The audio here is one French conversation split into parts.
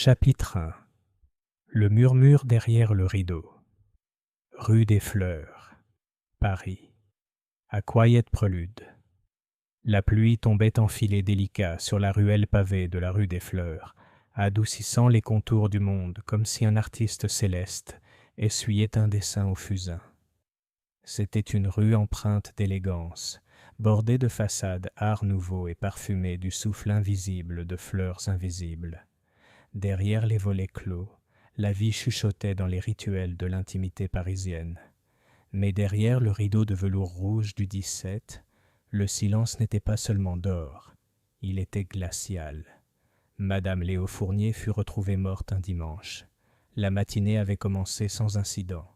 Chapitre 1. Le murmure derrière le rideau. Rue des Fleurs, Paris. A quiet prélude. La pluie tombait en filets délicats sur la ruelle pavée de la rue des Fleurs, adoucissant les contours du monde comme si un artiste céleste essuyait un dessin au fusain. C'était une rue empreinte d'élégance, bordée de façades art nouveau et parfumée du souffle invisible de fleurs invisibles. Derrière les volets clos, la vie chuchotait dans les rituels de l'intimité parisienne. Mais derrière le rideau de velours rouge du 17, le silence n'était pas seulement d'or, il était glacial. Madame Léo Fournier fut retrouvée morte un dimanche. La matinée avait commencé sans incident.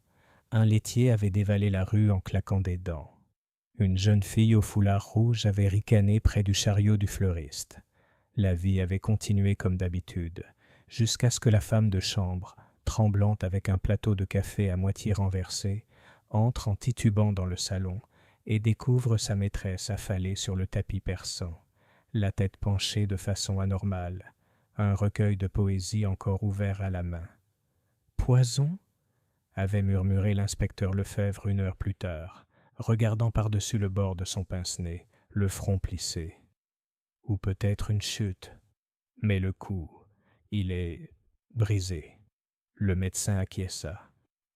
Un laitier avait dévalé la rue en claquant des dents. Une jeune fille au foulard rouge avait ricané près du chariot du fleuriste. La vie avait continué comme d'habitude, jusqu'à ce que la femme de chambre, tremblante avec un plateau de café à moitié renversé, entre en titubant dans le salon et découvre sa maîtresse affalée sur le tapis persan, la tête penchée de façon anormale, un recueil de poésie encore ouvert à la main. « Poison ?» avait murmuré l'inspecteur Lefebvre 1 heure plus tard, regardant par-dessus le bord de son pince-nez, le front plissé. Ou peut-être une chute, mais le coup, il est brisé. Le médecin acquiesça,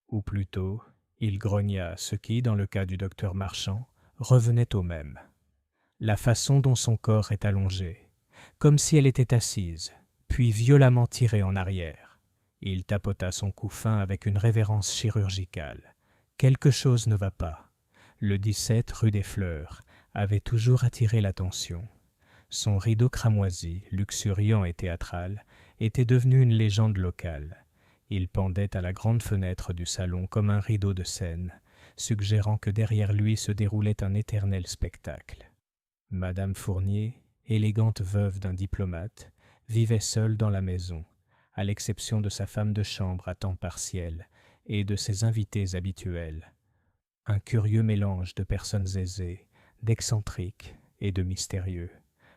ou plutôt, il grogna ce qui, dans le cas du docteur Marchand, revenait au même. La façon dont son corps est allongé, comme si elle était assise, puis violemment tirée en arrière. Il tapota son cou fin avec une révérence chirurgicale. Quelque chose ne va pas. Le 17 rue des Fleurs avait toujours attiré l'attention. Son rideau cramoisi, luxuriant et théâtral, était devenu une légende locale. Il pendait à la grande fenêtre du salon comme un rideau de scène, suggérant que derrière lui se déroulait un éternel spectacle. Madame Fournier, élégante veuve d'un diplomate, vivait seule dans la maison, à l'exception de sa femme de chambre à temps partiel et de ses invités habituels. Un curieux mélange de personnes aisées, d'excentriques et de mystérieux.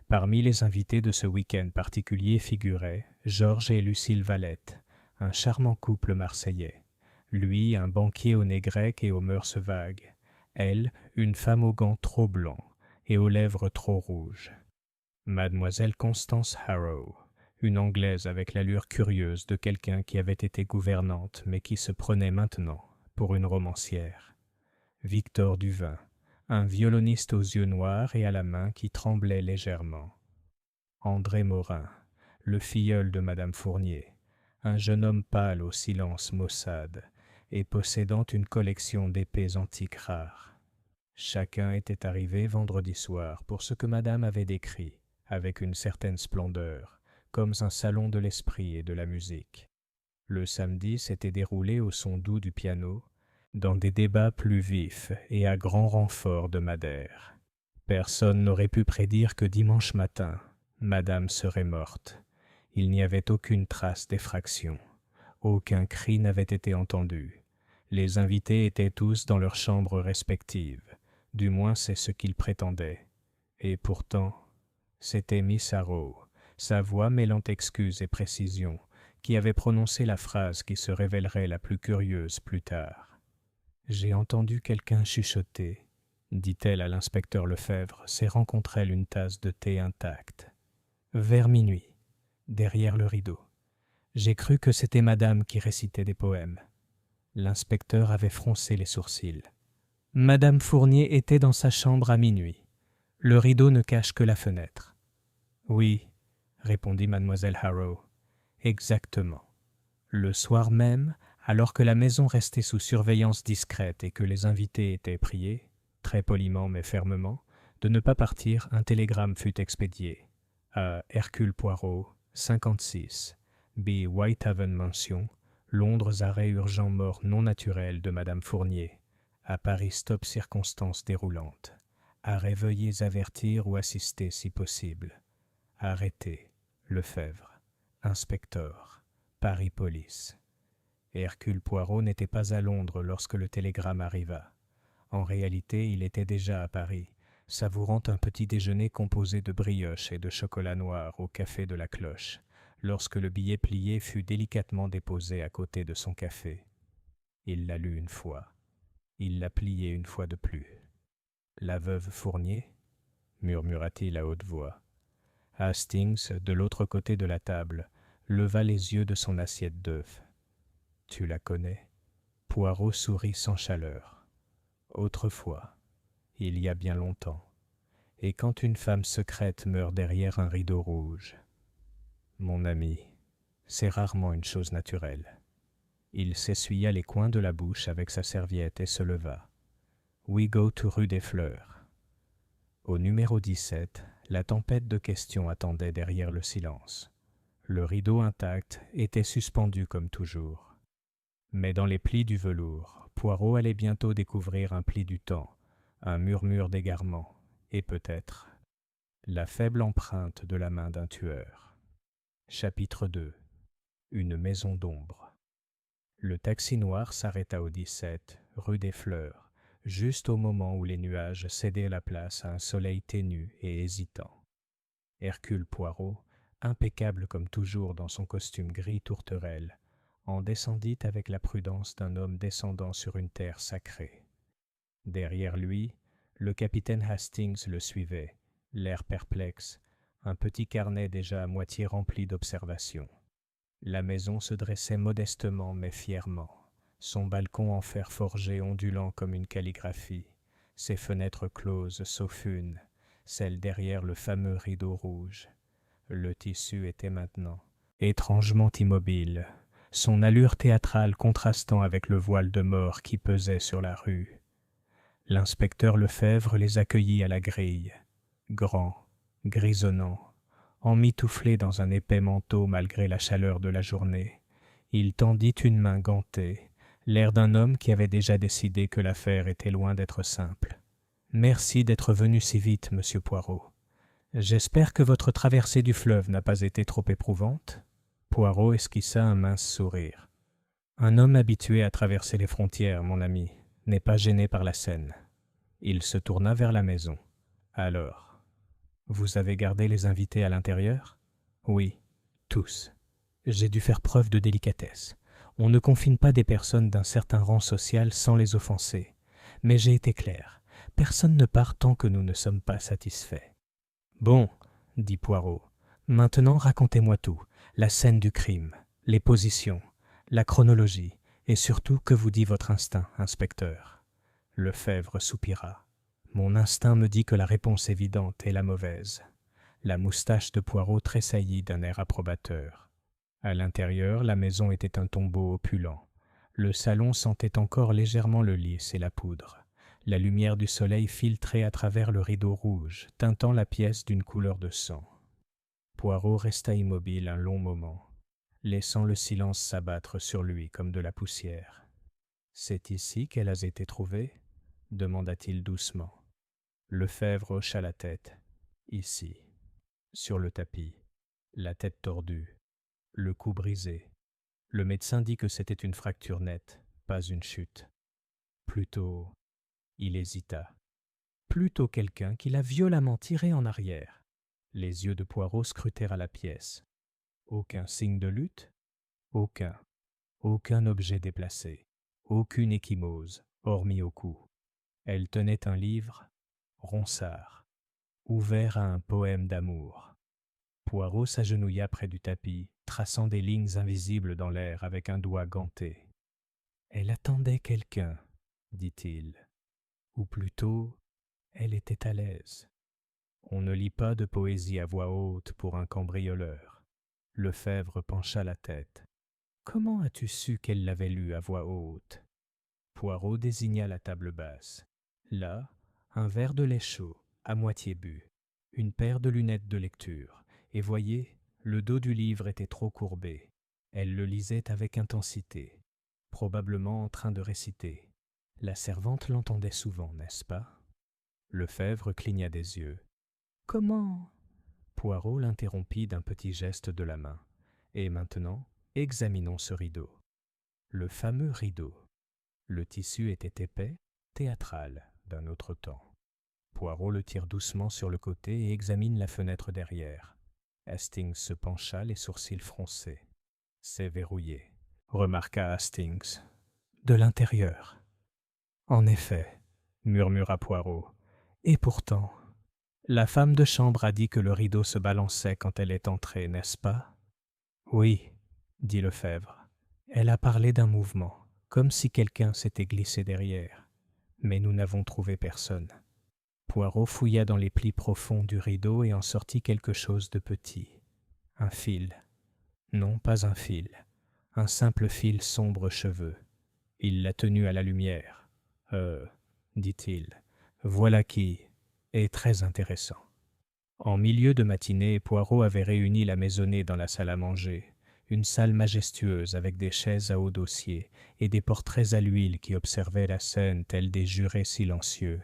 Parmi les invités de ce week-end particulier figuraient Georges et Lucille Valette, un charmant couple marseillais. Lui, un banquier au nez grec et aux mœurs vagues. Elle, une femme aux gants trop blancs et aux lèvres trop rouges. Mademoiselle Constance Harrow, une Anglaise avec l'allure curieuse de quelqu'un qui avait été gouvernante mais qui se prenait maintenant pour une romancière. Victor Duvin, un violoniste aux yeux noirs et à la main qui tremblait légèrement. André Morin, le filleul de Madame Fournier, un jeune homme pâle au silence maussade et possédant une collection d'épées antiques rares. Chacun était arrivé vendredi soir pour ce que Madame avait décrit, avec une certaine splendeur, comme un salon de l'esprit et de la musique. Le samedi s'était déroulé au son doux du piano, dans des débats plus vifs et à grand renfort de Madère. Personne n'aurait pu prédire que dimanche matin, Madame serait morte. Il n'y avait aucune trace d'effraction. Aucun cri n'avait été entendu. Les invités étaient tous dans leurs chambres respectives. Du moins c'est ce qu'ils prétendaient. Et pourtant, c'était Miss Harrow, sa voix mêlant excuse et précision, qui avait prononcé la phrase qui se révélerait la plus curieuse plus tard. « J'ai entendu quelqu'un chuchoter », dit-elle à l'inspecteur Lefebvre, serrant contre elle une tasse de thé intacte. Vers minuit, derrière le rideau. J'ai cru que c'était Madame qui récitait des poèmes. L'inspecteur avait froncé les sourcils. Madame Fournier était dans sa chambre à minuit. Le rideau ne cache que la fenêtre. Oui, répondit mademoiselle Harrow. Exactement. Le soir même, alors que la maison restait sous surveillance discrète et que les invités étaient priés, très poliment mais fermement, de ne pas partir, un télégramme fut expédié. À Hercule Poirot, 56, B. Whitehaven Mansion, Londres arrêt urgent mort non naturel de Madame Fournier. À Paris stop circonstances déroulantes. Arrêt veuillez avertir ou assister si possible. Arrêté. Lefebvre. Inspecteur. Paris Police. Hercule Poirot n'était pas à Londres lorsque le télégramme arriva. En réalité, il était déjà à Paris, savourant un petit déjeuner composé de brioches et de chocolat noir au café de la Cloche, lorsque le billet plié fut délicatement déposé à côté de son café. Il l'a lu une fois. Il l'a plié une fois de plus. La veuve Fournier, murmura-t-il à haute voix. Hastings, de l'autre côté de la table, leva les yeux de son assiette d'œufs. Tu la connais? Poirot sourit sans chaleur. Autrefois, il y a bien longtemps, et quand une femme secrète meurt derrière un rideau rouge. Mon ami, c'est rarement une chose naturelle. Il s'essuya les coins de la bouche avec sa serviette et se leva. We go to rue des Fleurs. Au numéro 17, la tempête de questions attendait derrière le silence. Le rideau intact était suspendu comme toujours. Mais dans les plis du velours, Poirot allait bientôt découvrir un pli du temps, un murmure d'égarement, et peut-être la faible empreinte de la main d'un tueur. Chapitre 2. Une maison d'ombre. Le taxi noir s'arrêta au 17, rue des Fleurs, juste au moment où les nuages cédaient la place à un soleil ténu et hésitant. Hercule Poirot, impeccable comme toujours dans son costume gris tourterelle, en descendit avec la prudence d'un homme descendant sur une terre sacrée. Derrière lui, le capitaine Hastings le suivait, l'air perplexe, un petit carnet déjà à moitié rempli d'observations. La maison se dressait modestement mais fièrement, son balcon en fer forgé ondulant comme une calligraphie, ses fenêtres closes sauf une, celle derrière le fameux rideau rouge. Le tissu était maintenant étrangement immobile, son allure théâtrale contrastant avec le voile de mort qui pesait sur la rue. L'inspecteur Lefebvre les accueillit à la grille, grand, grisonnant, emmitouflé dans un épais manteau malgré la chaleur de la journée. Il tendit une main gantée, l'air d'un homme qui avait déjà décidé que l'affaire était loin d'être simple. « Merci d'être venu si vite, monsieur Poirot. J'espère que votre traversée du fleuve n'a pas été trop éprouvante. » Poirot esquissa un mince sourire. « Un homme habitué à traverser les frontières, mon ami, n'est pas gêné par la scène. » Il se tourna vers la maison. « Alors, vous avez gardé les invités à l'intérieur ? » ?»« Oui, tous. J'ai dû faire preuve de délicatesse. On ne confine pas des personnes d'un certain rang social sans les offenser. Mais j'ai été clair. Personne ne part tant que nous ne sommes pas satisfaits. » « Bon, dit Poirot, maintenant racontez-moi tout, la scène du crime, les positions, la chronologie, et surtout que vous dit votre instinct, inspecteur. » Lefebvre soupira. « Mon instinct me dit que la réponse évidente est la mauvaise. » La moustache de Poirot tressaillit d'un air approbateur. À l'intérieur, la maison était un tombeau opulent. Le salon sentait encore légèrement le lys et la poudre. La lumière du soleil filtrait à travers le rideau rouge, teintant la pièce d'une couleur de sang. Poirot resta immobile un long moment, laissant le silence s'abattre sur lui comme de la poussière. « C'est ici qu'elle a été trouvée ?» demanda-t-il doucement. Lefebvre hocha la tête. « Ici, sur le tapis, la tête tordue, le cou brisé. Le médecin dit que c'était une fracture nette, pas une chute. Plutôt... » Il hésita. Plutôt quelqu'un qui l'a violemment tiré en arrière. Les yeux de Poirot scrutèrent la pièce. Aucun signe de lutte? Aucun. Aucun objet déplacé. Aucune ecchymose, hormis au cou. Elle tenait un livre, Ronsard, ouvert à un poème d'amour. Poirot s'agenouilla près du tapis, traçant des lignes invisibles dans l'air avec un doigt ganté. « Elle attendait quelqu'un, dit-il. Ou plutôt, elle était à l'aise. On ne lit pas de poésie à voix haute pour un cambrioleur. » Lefebvre pencha la tête. « Comment as-tu su qu'elle l'avait lu à voix haute ?» Poirot désigna la table basse. Là, un verre de lait chaud, à moitié bu, une paire de lunettes de lecture, et voyez, le dos du livre était trop courbé. Elle le lisait avec intensité, probablement en train de réciter. La servante l'entendait souvent, n'est-ce pas? Lefebvre cligna des yeux. « Comment ?» Poirot l'interrompit d'un petit geste de la main. « Et maintenant, examinons ce rideau. » Le fameux rideau. Le tissu était épais, théâtral, d'un autre temps. Poirot le tire doucement sur le côté et examine la fenêtre derrière. Hastings se pencha, les sourcils froncés. « C'est verrouillé », remarqua Hastings. « De l'intérieur. »« En effet, » murmura Poirot. « Et pourtant, la femme de chambre a dit que le rideau se balançait quand elle est entrée, n'est-ce pas ?»« Oui, » dit Lefebvre. « Elle a parlé d'un mouvement, comme si quelqu'un s'était glissé derrière. Mais nous n'avons trouvé personne. » Poirot fouilla dans les plis profonds du rideau et en sortit quelque chose de petit. Un fil. Non, pas un fil. Un simple fil sombre cheveux. Il l'a tenu à la lumière. Dit-il, voilà qui est très intéressant. En milieu de matinée, Poirot avait réuni la maisonnée dans la salle à manger, une salle majestueuse avec des chaises à haut dossier et des portraits à l'huile qui observaient la scène tels des jurés silencieux.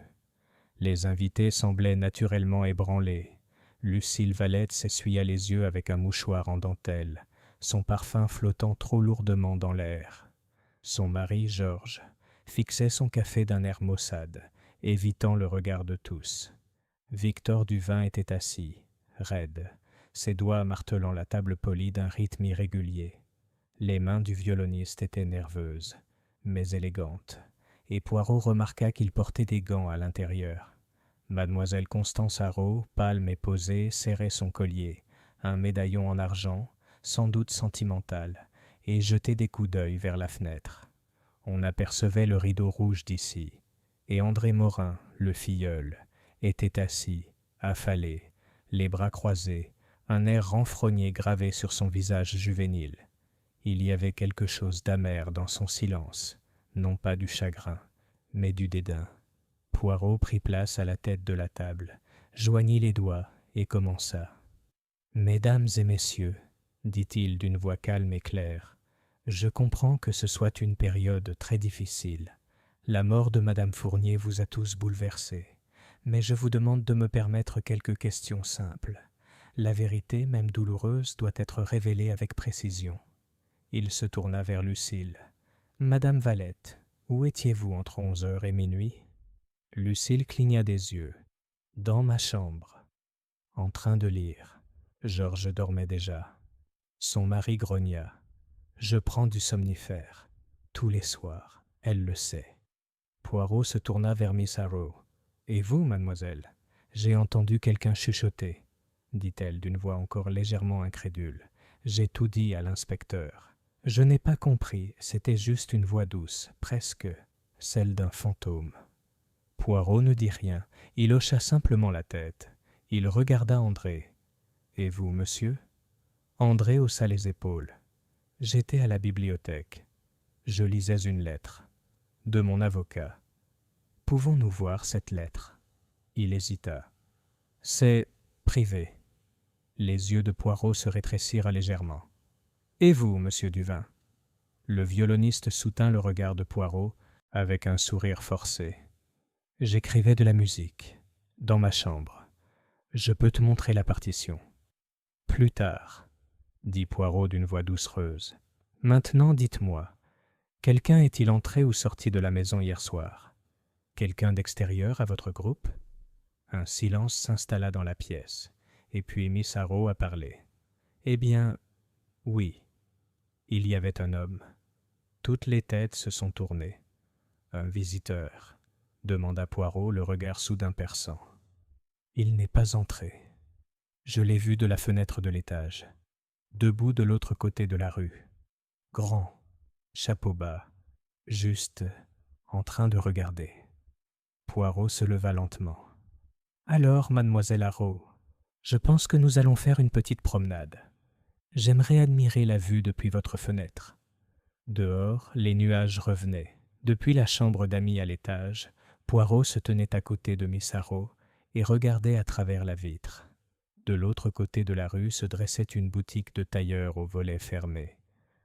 Les invités semblaient naturellement ébranlés. Lucille Valette s'essuya les yeux avec un mouchoir en dentelle, son parfum flottant trop lourdement dans l'air. Son mari, Georges, fixait son café d'un air maussade, évitant le regard de tous. Victor Duvin était assis, raide, ses doigts martelant la table polie d'un rythme irrégulier. Les mains du violoniste étaient nerveuses, mais élégantes, et Poirot remarqua qu'il portait des gants à l'intérieur. Mademoiselle Constance Haraud, pâle mais posée, serrait son collier, un médaillon en argent, sans doute sentimental, et jetait des coups d'œil vers la fenêtre. On apercevait le rideau rouge d'ici, et André Morin, le filleul, était assis, affalé, les bras croisés, un air renfrogné gravé sur son visage juvénile. Il y avait quelque chose d'amer dans son silence, non pas du chagrin, mais du dédain. Poirot prit place à la tête de la table, joignit les doigts et commença. « Mesdames et messieurs, dit-il d'une voix calme et claire, je comprends que ce soit une période très difficile. La mort de Madame Fournier vous a tous bouleversés, mais je vous demande de me permettre quelques questions simples. La vérité, même douloureuse, doit être révélée avec précision. » Il se tourna vers Lucille. « Madame Valette, où étiez-vous entre 11h et minuit ?» Lucille cligna des yeux. « Dans ma chambre, en train de lire. » Georges dormait déjà. Son mari grogna. « Je prends du somnifère. Tous les soirs. Elle le sait. » Poirot se tourna vers Miss Haraud. « Et vous, mademoiselle ? J'ai entendu quelqu'un chuchoter, » dit-elle d'une voix encore légèrement incrédule. « J'ai tout dit à l'inspecteur. Je n'ai pas compris, c'était juste une voix douce, presque celle d'un fantôme. » Poirot ne dit rien, il hocha simplement la tête. Il regarda André. « Et vous, monsieur ?» André haussa les épaules. « J'étais à la bibliothèque. Je lisais une lettre. De mon avocat. Pouvons-nous voir cette lettre ?» Il hésita. « C'est privé. » Les yeux de Poirot se rétrécirent légèrement. « Et vous, monsieur Duvin ?» Le violoniste soutint le regard de Poirot avec un sourire forcé. « J'écrivais de la musique, dans ma chambre. Je peux te montrer la partition. »« Plus tard, » dit Poirot d'une voix doucereuse. « Maintenant, dites-moi, quelqu'un est-il entré ou sorti de la maison hier soir? Quelqu'un d'extérieur à votre groupe ?» Un silence s'installa dans la pièce, et puis Miss Haraud a parlé. « Eh bien, oui, il y avait un homme. Toutes les têtes se sont tournées. Un visiteur, » demanda Poirot, le regard soudain perçant. « Il n'est pas entré. Je l'ai vu de la fenêtre de l'étage, debout de l'autre côté de la rue. Grand, chapeau bas, juste en train de regarder. » Poirot se leva lentement. « Alors, mademoiselle Haraud, je pense que nous allons faire une petite promenade. J'aimerais admirer la vue depuis votre fenêtre. » Dehors, les nuages revenaient. Depuis la chambre d'amis à l'étage, Poirot se tenait à côté de Miss Haraud et regardait à travers la vitre. De l'autre côté de la rue se dressait une boutique de tailleur aux volets fermés.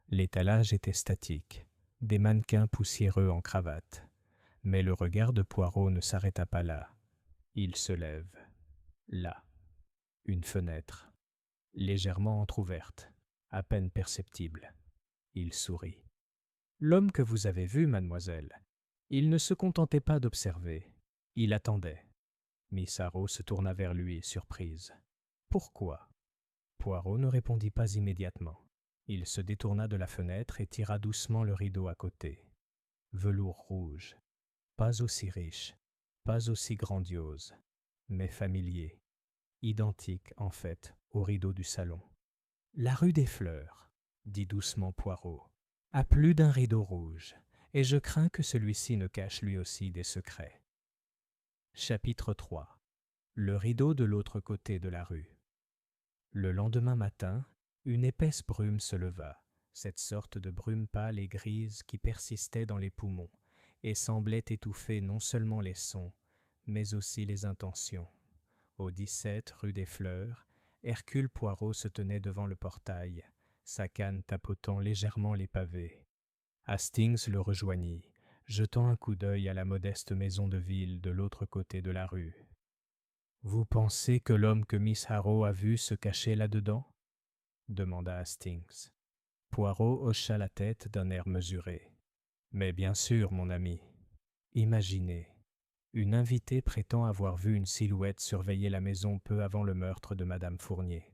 L'étalage était statique, des mannequins poussiéreux en cravate. Mais le regard de Poirot ne s'arrêta pas là. Il se lève. Là, une fenêtre, légèrement entr'ouverte, à peine perceptible. Il sourit. « L'homme que vous avez vu, mademoiselle, il ne se contentait pas d'observer, il attendait. » Miss Haraud se tourna vers lui, surprise. « Pourquoi » Poirot ne répondit pas immédiatement. Il se détourna de la fenêtre et tira doucement le rideau à côté. Velours rouge, pas aussi riche, pas aussi grandiose, mais familier, identique en fait au rideau du salon. La rue des Fleurs, dit doucement Poirot, a plus d'un rideau rouge, et je crains que celui-ci ne cache lui aussi des secrets. Chapitre 3. Le rideau de l'autre côté de la rue. Le lendemain matin, une épaisse brume se leva, cette sorte de brume pâle et grise qui persistait dans les poumons et semblait étouffer non seulement les sons, mais aussi les intentions. Au 17 rue des Fleurs, Hercule Poirot se tenait devant le portail, sa canne tapotant légèrement les pavés. Hastings le rejoignit, jetant un coup d'œil à la modeste maison de ville de l'autre côté de la rue. « Vous pensez que l'homme que Miss Harrow a vu se cachait là-dedans » demanda Hastings. Poirot hocha la tête d'un air mesuré. « Mais bien sûr, mon ami. Imaginez. Une invitée prétend avoir vu une silhouette surveiller la maison peu avant le meurtre de Madame Fournier.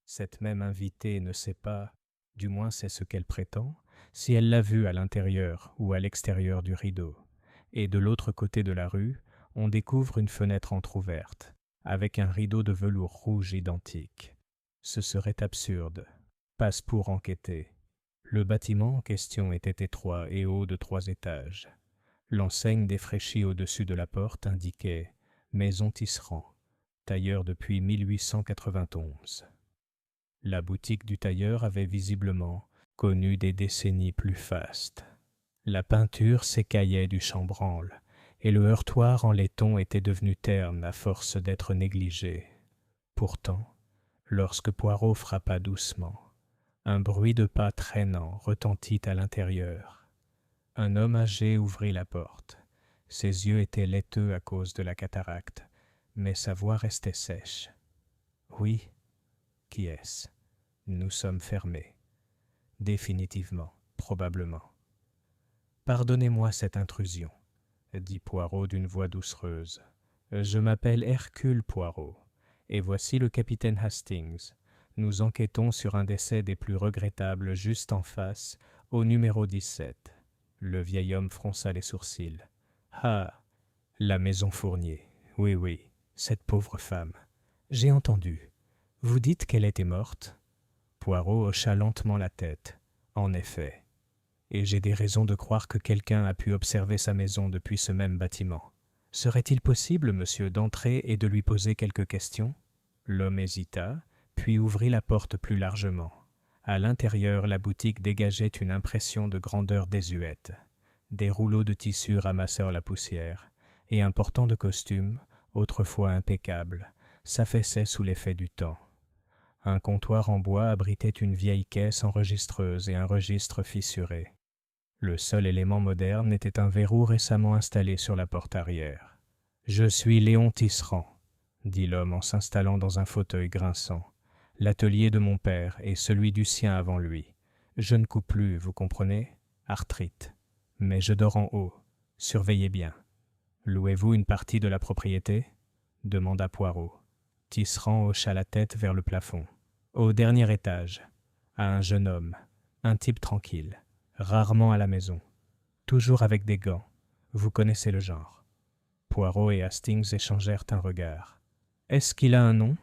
Cette même invitée ne sait pas, du moins c'est ce qu'elle prétend, si elle l'a vue à l'intérieur ou à l'extérieur du rideau. Et de l'autre côté de la rue, on découvre une fenêtre entr'ouverte, avec un rideau de velours rouge identique. Ce serait absurde. Passe pour enquêter. Le bâtiment en question était étroit et haut de 3 étages. L'enseigne défraîchie au-dessus de la porte indiquait « Maison Tisserand, tailleur depuis 1891 ». La boutique du tailleur avait visiblement connu des décennies plus fastes. La peinture s'écaillait du chambranle, et le heurtoir en laiton était devenu terne à force d'être négligé. Pourtant, lorsque Poirot frappa doucement, un bruit de pas traînants retentit à l'intérieur. Un homme âgé ouvrit la porte. Ses yeux étaient laiteux à cause de la cataracte, mais sa voix restait sèche. « Oui, qui est-ce ? Nous sommes fermés. Définitivement, probablement. »« Pardonnez-moi cette intrusion, » dit Poirot d'une voix doucereuse. « Je m'appelle Hercule Poirot, et voici le capitaine Hastings. Nous enquêtons sur un décès des plus regrettables juste en face, au numéro 17. » Le vieil homme fronça les sourcils. « Ah, la maison Fournier. Oui, oui, cette pauvre femme. J'ai entendu. Vous dites qu'elle était morte ?» Poirot hocha lentement la tête. « En effet. Et j'ai des raisons de croire que quelqu'un a pu observer sa maison depuis ce même bâtiment. Serait-il possible, monsieur, d'entrer et de lui poser quelques questions ?» L'homme hésita, puis ouvrit la porte plus largement. À l'intérieur, la boutique dégageait une impression de grandeur désuète. Des rouleaux de tissu ramassèrent la poussière, et un portant de costume, autrefois impeccable, s'affaissait sous l'effet du temps. Un comptoir en bois abritait une vieille caisse enregistreuse et un registre fissuré. Le seul élément moderne était un verrou récemment installé sur la porte arrière. « Je suis Léon Tisserand, » dit l'homme en s'installant dans un fauteuil grinçant. « L'atelier de mon père et celui du sien avant lui. Je ne coupe plus, vous comprenez ? Arthrite. Mais je dors en haut. Surveillez bien. »« Louez-vous une partie de la propriété ?» demanda Poirot. Tisserand hocha la tête vers le plafond. « Au dernier étage, à un jeune homme, un type tranquille, rarement à la maison, toujours avec des gants. Vous connaissez le genre. » Poirot et Hastings échangèrent un regard. « Est-ce qu'il a un nom ?»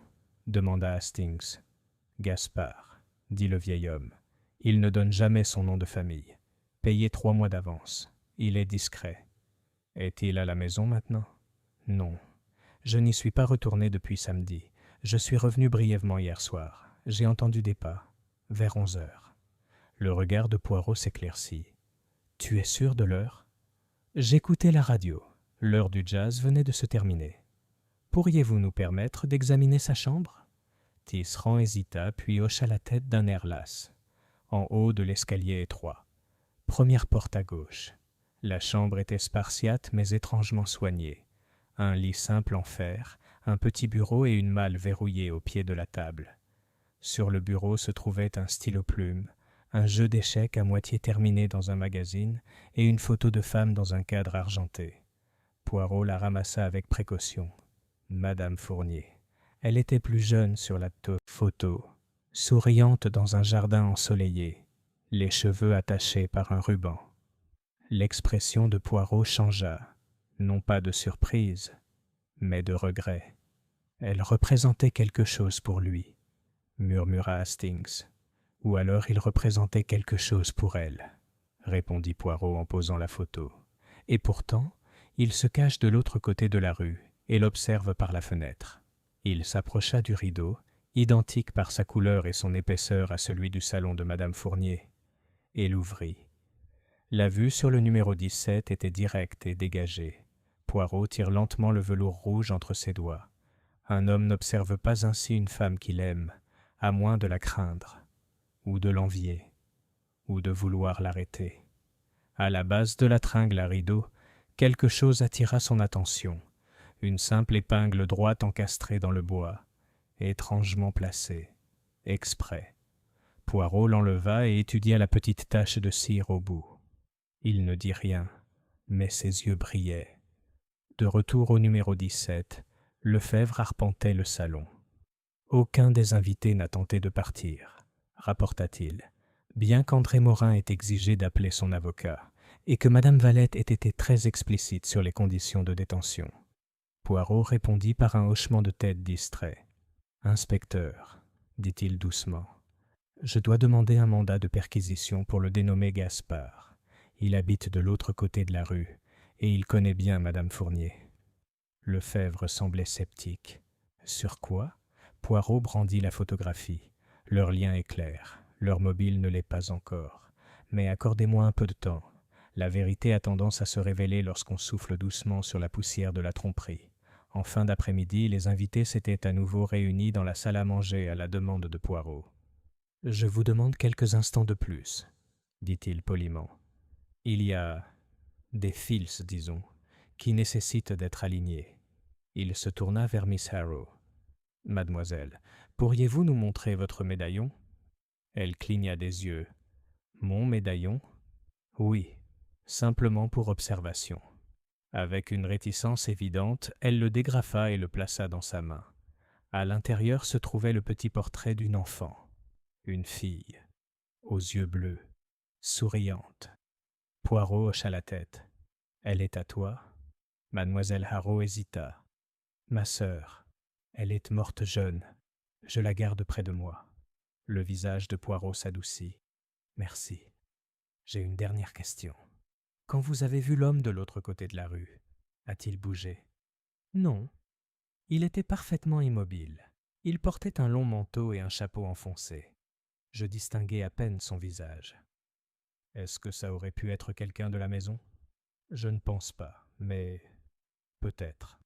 demanda Hastings. « Gaspard, » dit le vieil homme. « Il ne donne jamais son nom de famille. Payez 3 mois d'avance. Il est discret. » « Est-il à la maison maintenant ?»« Non. Je n'y suis pas retourné depuis samedi. Je suis revenu brièvement hier soir. J'ai entendu des pas. Vers 11 heures. » Le regard de Poirot s'éclaircit. « Tu es sûr de l'heure ?» J'écoutais la radio. L'heure du jazz venait de se terminer. « Pourriez-vous nous permettre d'examiner sa chambre ?» Tisserand hésita, puis hocha la tête d'un air las. En haut de l'escalier étroit. Première porte à gauche. La chambre était spartiate mais étrangement soignée. Un lit simple en fer, un petit bureau et une malle verrouillée au pied de la table. Sur le bureau se trouvait un stylo-plume, un jeu d'échecs à moitié terminé dans un magazine et une photo de femme dans un cadre argenté. Poirot la ramassa avec précaution. Madame Fournier. Elle était plus jeune sur la photo. souriante dans un jardin ensoleillé, les cheveux attachés par un ruban. L'expression de Poirot changea, non pas de surprise, mais de regret. Elle représentait quelque chose pour lui, murmura Hastings. Ou alors il représentait quelque chose pour elle, répondit Poirot en posant la photo. Et pourtant, il se cache de l'autre côté de la rue et l'observe par la fenêtre. Il s'approcha du rideau, identique par sa couleur et son épaisseur à celui du salon de Madame Fournier, et l'ouvrit. La vue sur le numéro 17 était directe et dégagée. Poirot tire lentement le velours rouge entre ses doigts. Un homme n'observe pas ainsi une femme qu'il aime, à moins de la craindre, ou de l'envier, ou de vouloir l'arrêter. À la base de la tringle à rideau, quelque chose attira son attention. Une simple épingle droite encastrée dans le bois, étrangement placée, exprès. Poirot l'enleva et étudia la petite tache de cire au bout. Il ne dit rien, mais ses yeux brillaient. De retour au numéro 17, Lefebvre arpentait le salon. Aucun des invités n'a tenté de partir, rapporta-t-il, bien qu'André Morin ait exigé d'appeler son avocat, et que Madame Valette ait été très explicite sur les conditions de détention. Poirot répondit par un hochement de tête distrait. « Inspecteur, dit-il doucement, je dois demander un mandat de perquisition pour le dénommé Gaspard. Il habite de l'autre côté de la rue, et il connaît bien Madame Fournier. » Lefebvre semblait sceptique. « Sur quoi ?» Poirot brandit la photographie. « Leur lien est clair, leur mobile ne l'est pas encore. Mais accordez-moi un peu de temps. La vérité a tendance à se révéler lorsqu'on souffle doucement sur la poussière de la tromperie. » En fin d'après-midi, les invités s'étaient à nouveau réunis dans la salle à manger à la demande de Poirot. « Je vous demande quelques instants de plus, » dit-il poliment. « Il y a des fils, disons, qui nécessitent d'être alignés. » Il se tourna vers Miss Harrow. « Mademoiselle, pourriez-vous nous montrer votre médaillon ?» Elle cligna des yeux. « Mon médaillon ? » ?»« Oui, simplement pour observation. » Avec une réticence évidente, elle le dégrafa et le plaça dans sa main. À l'intérieur se trouvait le petit portrait d'une enfant, une fille, aux yeux bleus, souriante. Poirot hocha la tête. « Elle est à toi ?» Mademoiselle Harrow hésita. « Ma sœur, elle est morte jeune. Je la garde près de moi. » Le visage de Poirot s'adoucit. « Merci. J'ai une dernière question. Quand vous avez vu l'homme de l'autre côté de la rue, a-t-il bougé ? » ?»« Non. Il était parfaitement immobile. Il portait un long manteau et un chapeau enfoncé. Je distinguais à peine son visage. »« Est-ce que ça aurait pu être quelqu'un de la maison ? » ?»« Je ne pense pas, mais peut-être. »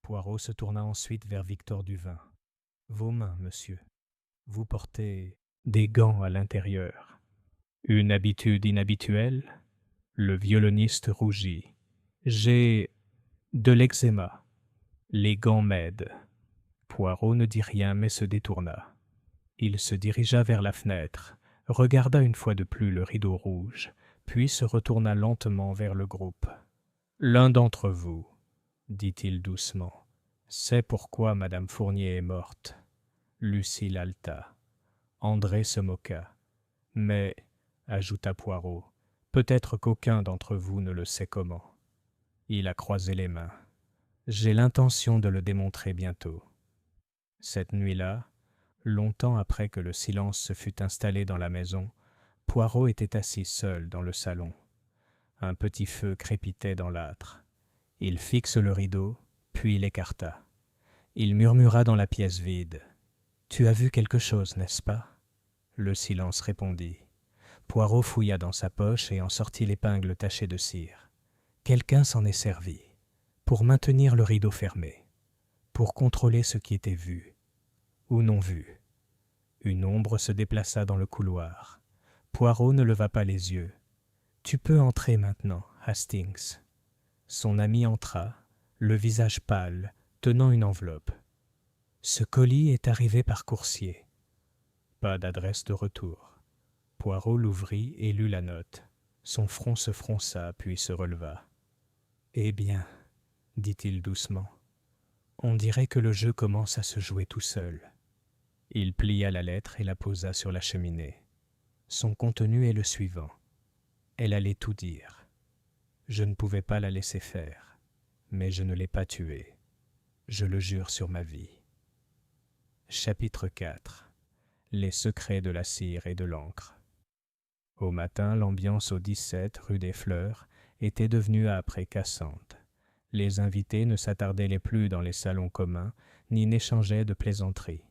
Poirot se tourna ensuite vers Victor Duvin. « Vos mains, monsieur. Vous portez des gants à l'intérieur. » « Une habitude inhabituelle ? » Le violoniste rougit. « J'ai de l'eczéma. Les gants m'aident. » Poirot ne dit rien mais se détourna. Il se dirigea vers la fenêtre, regarda une fois de plus le rideau rouge, puis se retourna lentement vers le groupe. « L'un d'entre vous, dit-il doucement, sait pourquoi Madame Fournier est morte. » Lucille haleta. André se moqua. « Mais, ajouta Poirot, peut-être qu'aucun d'entre vous ne le sait comment. » Il a croisé les mains. « J'ai l'intention de le démontrer bientôt. » Cette nuit-là, longtemps après que le silence se fut installé dans la maison, Poirot était assis seul dans le salon. Un petit feu crépitait dans l'âtre. Il fixa le rideau, puis l'écarta. Il murmura dans la pièce vide. « Tu as vu quelque chose, n'est-ce pas ?» Le silence répondit. Poirot fouilla dans sa poche et en sortit l'épingle tachée de cire. Quelqu'un s'en est servi, pour maintenir le rideau fermé, pour contrôler ce qui était vu, ou non vu. Une ombre se déplaça dans le couloir. Poirot ne leva pas les yeux. « Tu peux entrer maintenant, Hastings. » Son ami entra, le visage pâle, tenant une enveloppe. « Ce colis est arrivé par coursier. » Pas d'adresse de retour. Poirot l'ouvrit et lut la note. Son front se fronça, puis se releva. « Eh bien, dit-il doucement, on dirait que le jeu commence à se jouer tout seul. » Il plia la lettre et la posa sur la cheminée. Son contenu est le suivant. Elle allait tout dire. Je ne pouvais pas la laisser faire, mais je ne l'ai pas tuée. Je le jure sur ma vie. Chapitre 4. Les secrets de la cire et de l'encre. Au matin, l'ambiance au 17 rue des Fleurs était devenue âpre et cassante. Les invités ne s'attardaient plus dans les salons communs, ni n'échangeaient de plaisanteries.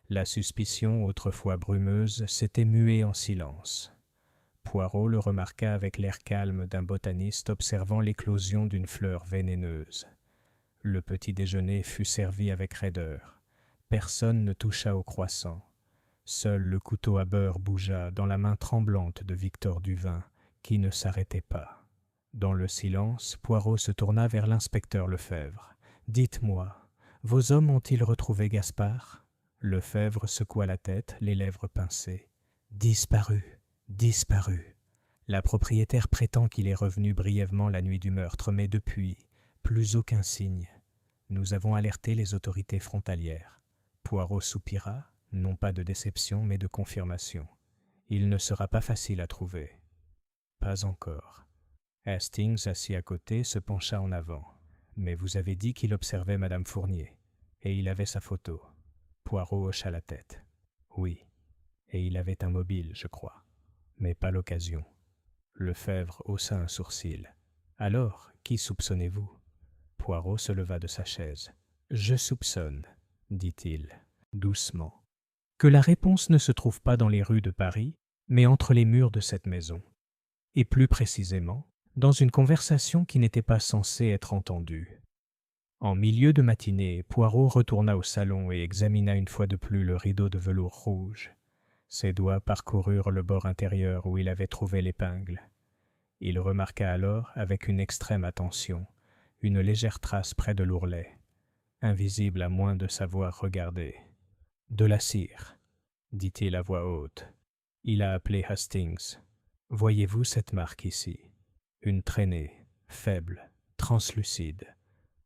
La suspicion, autrefois brumeuse, s'était muée en silence. Poirot le remarqua avec l'air calme d'un botaniste observant l'éclosion d'une fleur vénéneuse. Le petit déjeuner fut servi avec raideur. Personne ne toucha au croissant. Seul le couteau à beurre bougea dans la main tremblante de Victor Duvin, qui ne s'arrêtait pas. Dans le silence, Poirot se tourna vers l'inspecteur Lefebvre. « Dites-moi, vos hommes ont-ils retrouvé Gaspard ?» Lefebvre secoua la tête, les lèvres pincées. « Disparu, disparu. La propriétaire prétend qu'il est revenu brièvement la nuit du meurtre, mais depuis, plus aucun signe. Nous avons alerté les autorités frontalières. » Poirot soupira, non pas de déception, mais de confirmation. « Il ne sera pas facile à trouver. » « Pas encore. » Hastings, assis à côté, se pencha en avant. « Mais vous avez dit qu'il observait Madame Fournier, et il avait sa photo. » Poirot hocha la tête. « Oui, et il avait un mobile, je crois, mais pas l'occasion. » Lefebvre haussa un sourcil. « Alors, qui soupçonnez-vous » Poirot se leva de sa chaise. « Je soupçonne, dit-il, doucement, que la réponse ne se trouve pas dans les rues de Paris, mais entre les murs de cette maison, et plus précisément, dans une conversation qui n'était pas censée être entendue. » En milieu de matinée, Poirot retourna au salon et examina une fois de plus le rideau de velours rouge. Ses doigts parcoururent le bord intérieur où il avait trouvé l'épingle. Il remarqua alors, avec une extrême attention, une légère trace près de l'ourlet, invisible à moins de savoir regarder. « De la cire, » dit-il à voix haute. Il a appelé Hastings. « Voyez-vous cette marque ici ? Une traînée, faible, translucide,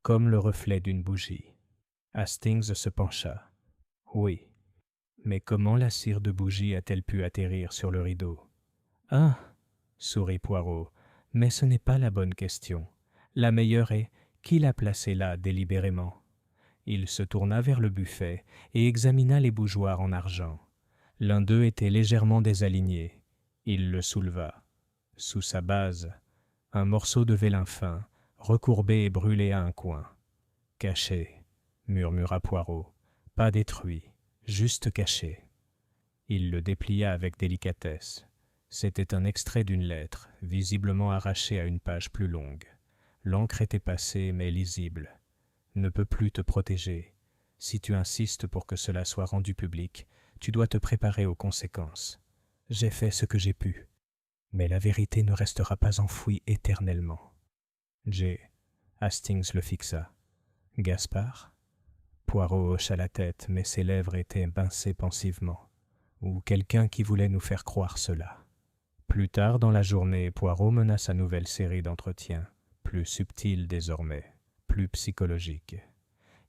comme le reflet d'une bougie. » Hastings se pencha. « Oui, mais comment la cire de bougie a-t-elle pu atterrir sur le rideau ?»« Ah !» sourit Poirot, « mais ce n'est pas la bonne question. La meilleure est, qui l'a placée là délibérément ?» Il se tourna vers le buffet et examina les bougeoirs en argent. L'un d'eux était légèrement désaligné. Il le souleva. Sous sa base, un morceau de vélin fin, recourbé et brûlé à un coin. « Caché, » murmura Poirot. « Pas détruit, juste caché. » Il le déplia avec délicatesse. C'était un extrait d'une lettre, visiblement arrachée à une page plus longue. L'encre était passée, mais lisible. « Ne peut plus te protéger. Si tu insistes pour que cela soit rendu public, tu dois te préparer aux conséquences. J'ai fait ce que j'ai pu, mais la vérité ne restera pas enfouie éternellement. » Hastings le fixa. « Gaspard ?» Poirot hocha la tête, mais ses lèvres étaient pincées pensivement. Ou quelqu'un qui voulait nous faire croire cela. Plus tard dans la journée, Poirot mena sa nouvelle série d'entretiens, plus subtile désormais, plus psychologique.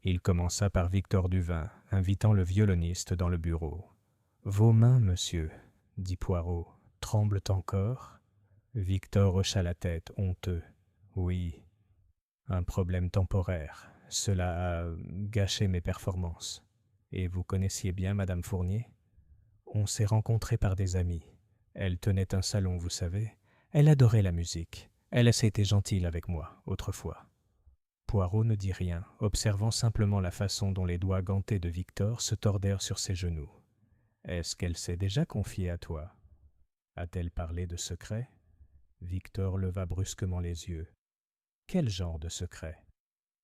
Il commença par Victor Duvin, invitant le violoniste dans le bureau. « Vos mains, monsieur, » dit Poirot, « tremblent encore ?» Victor hocha la tête, honteux. « Oui, un problème temporaire. Cela a gâché mes performances. Et vous connaissiez bien Madame Fournier ? On s'est rencontrés par des amis. Elle tenait un salon, vous savez. Elle adorait la musique. Elle s'était gentille avec moi, autrefois. » Poirot ne dit rien, observant simplement la façon dont les doigts gantés de Victor se tordèrent sur ses genoux. « Est-ce qu'elle s'est déjà confiée à toi ? A-t-elle parlé de secret ?» Victor leva brusquement les yeux. « Quel genre de secret ?»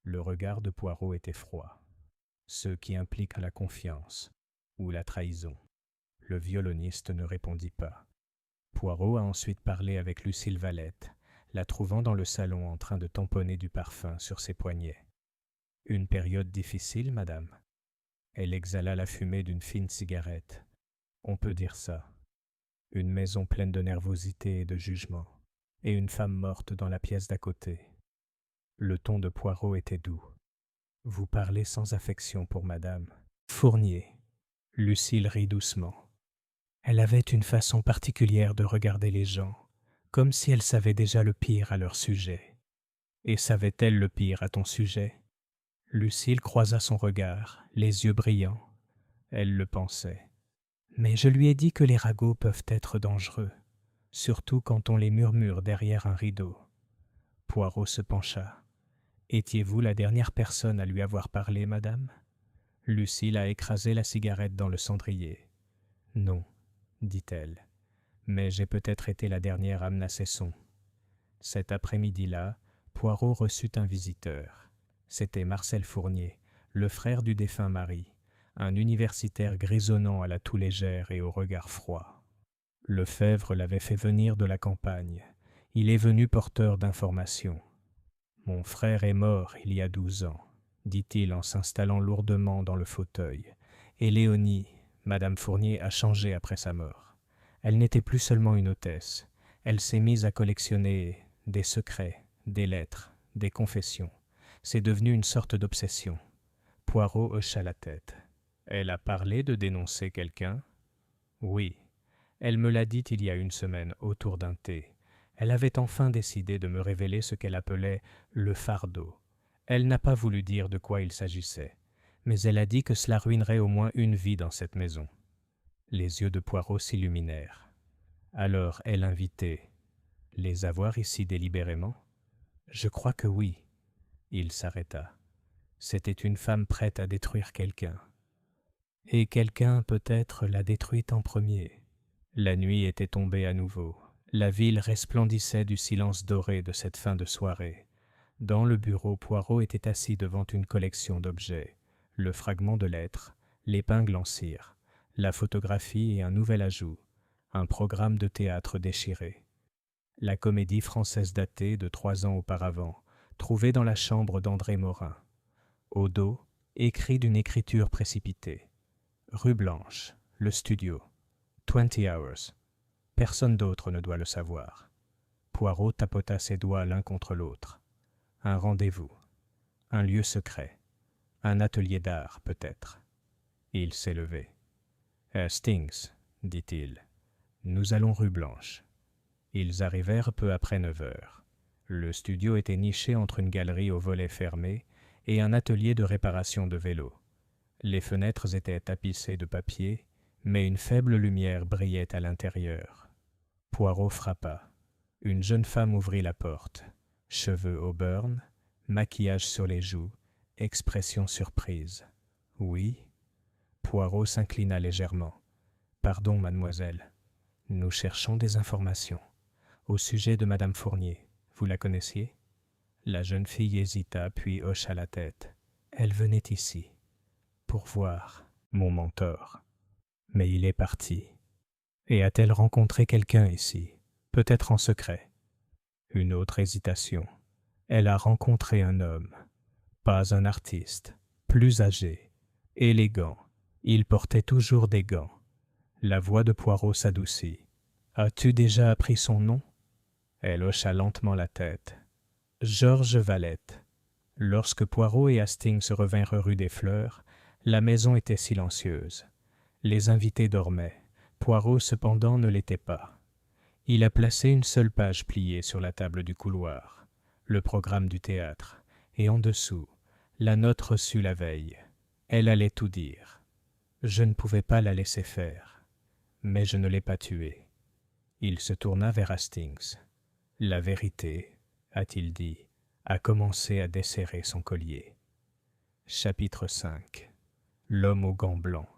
Le regard de Poirot était froid. « Ceux qui impliquent la confiance ou la trahison. » Le violoniste ne répondit pas. Poirot a ensuite parlé avec Lucille Valette, la trouvant dans le salon en train de tamponner du parfum sur ses poignets. « Une période difficile, madame ?» Elle exhala la fumée d'une fine cigarette. « On peut dire ça. Une maison pleine de nervosité et de jugement, et une femme morte dans la pièce d'à côté. » Le ton de Poirot était doux. « Vous parlez sans affection pour madame Fournier. Lucille rit doucement. Elle avait une façon particulière de regarder les gens, comme si elle savait déjà le pire à leur sujet. Et savait-elle le pire à ton sujet? Lucille croisa son regard, les yeux brillants. Elle le pensait. Mais je lui ai dit que les ragots peuvent être dangereux, surtout quand on les murmure derrière un rideau. Poirot se pencha. Étiez-vous la dernière personne à lui avoir parlé, madame? Lucille a écrasé la cigarette dans le cendrier. Non, dit-elle, mais j'ai peut-être été la dernière à menacer son. Cet après-midi-là, Poirot reçut un visiteur. C'était Marcel Fournier, le frère du défunt mari, un universitaire grisonnant à la toux légère et au regard froid. Lefebvre l'avait fait venir de la campagne. Il est venu porteur d'informations. « Mon frère est mort il y a 12 ans, dit-il en s'installant lourdement dans le fauteuil. Et Léonie, Madame Fournier, a changé après sa mort. Elle n'était plus seulement une hôtesse. Elle s'est mise à collectionner des secrets, des lettres, des confessions. C'est devenu une sorte d'obsession. » Poirot hocha la tête. « Elle a parlé de dénoncer quelqu'un? » ?»« Oui. Elle me l'a dit il y a une semaine, autour d'un thé. Elle avait enfin décidé de me révéler ce qu'elle appelait le fardeau. Elle n'a pas voulu dire de quoi il s'agissait, mais elle a dit que cela ruinerait au moins une vie dans cette maison. » Les yeux de Poirot s'illuminèrent. Alors elle invitait. « Les avoir ici délibérément? » ?»« Je crois que oui. » Il s'arrêta. C'était une femme prête à détruire quelqu'un. Et quelqu'un, peut-être, l'a détruite en premier. La nuit était tombée à nouveau. La ville resplendissait du silence doré de cette fin de soirée. Dans le bureau, Poirot était assis devant une collection d'objets. Le fragment de lettre, l'épingle en cire, la photographie et un nouvel ajout, un programme de théâtre déchiré. La comédie française datée de 3 ans auparavant, trouvée dans la chambre d'André Morin. Au dos, écrit d'une écriture précipitée. Rue Blanche, le studio. 20 hours. Personne d'autre ne doit le savoir. Poirot tapota ses doigts l'un contre l'autre. Un rendez-vous. Un lieu secret. Un atelier d'art, peut-être. Il s'est levé. « Hastings, dit-il, nous allons rue Blanche. » Ils arrivèrent peu après 9 heures. Le studio était niché entre une galerie aux volets fermés et un atelier de réparation de vélos. Les fenêtres étaient tapissées de papier, mais une faible lumière brillait à l'intérieur. Poirot frappa. Une jeune femme ouvrit la porte. Cheveux auburn, maquillage sur les joues, expression surprise. « Oui ?» Poirot s'inclina légèrement. « Pardon, mademoiselle. Nous cherchons des informations. Au sujet de Madame Fournier. Vous la connaissiez ?» La jeune fille hésita, puis hocha la tête. « Elle venait ici. Pour voir mon mentor. Mais il est parti. Et a-t-elle rencontré quelqu'un ici? Peut-être en secret. » Une autre hésitation. Elle a rencontré un homme. Pas un artiste. Plus âgé. Élégant. Il portait toujours des gants. La voix de Poirot s'adoucit. « As-tu déjà appris son nom ?» Elle hocha lentement la tête. « Georges Valette. » Lorsque Poirot et Hastings revinrent rue des Fleurs, la maison était silencieuse. Les invités dormaient. Poirot, cependant, ne l'était pas. Il a placé une seule page pliée sur la table du couloir, le programme du théâtre, et en dessous, la note reçue la veille. Elle allait tout dire. Je ne pouvais pas la laisser faire, mais je ne l'ai pas tuée. Il se tourna vers Hastings. La vérité, a-t-il dit, a commencé à desserrer son collier. Chapitre 5. L'homme aux gants blancs.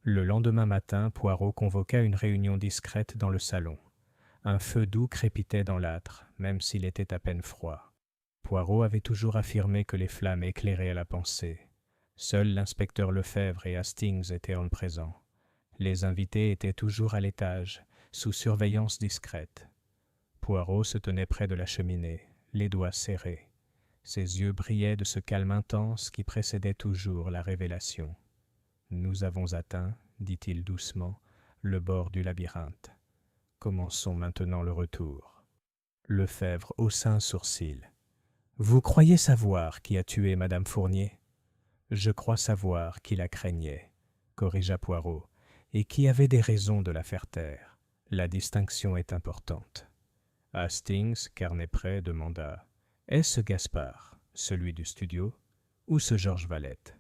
Le lendemain matin, Poirot convoqua une réunion discrète dans le salon. Un feu doux crépitait dans l'âtre, même s'il était à peine froid. Poirot avait toujours affirmé que les flammes éclairaient la pensée. Seuls l'inspecteur Lefebvre et Hastings étaient en présent. Les invités étaient toujours à l'étage, sous surveillance discrète. Poirot se tenait près de la cheminée, les doigts serrés. Ses yeux brillaient de ce calme intense qui précédait toujours la révélation. « Nous avons atteint, dit-il doucement, le bord du labyrinthe. Commençons maintenant le retour. » Lefebvre haussa un sourcil. « Vous croyez savoir qui a tué Madame Fournier ? » « Je crois savoir qui la craignait. » corrigea Poirot, et qui avait des raisons de la faire taire. La distinction est importante. Hastings, carnet prêt, demanda « Est-ce Gaspard, celui du studio, ou ce Georges Valette ?»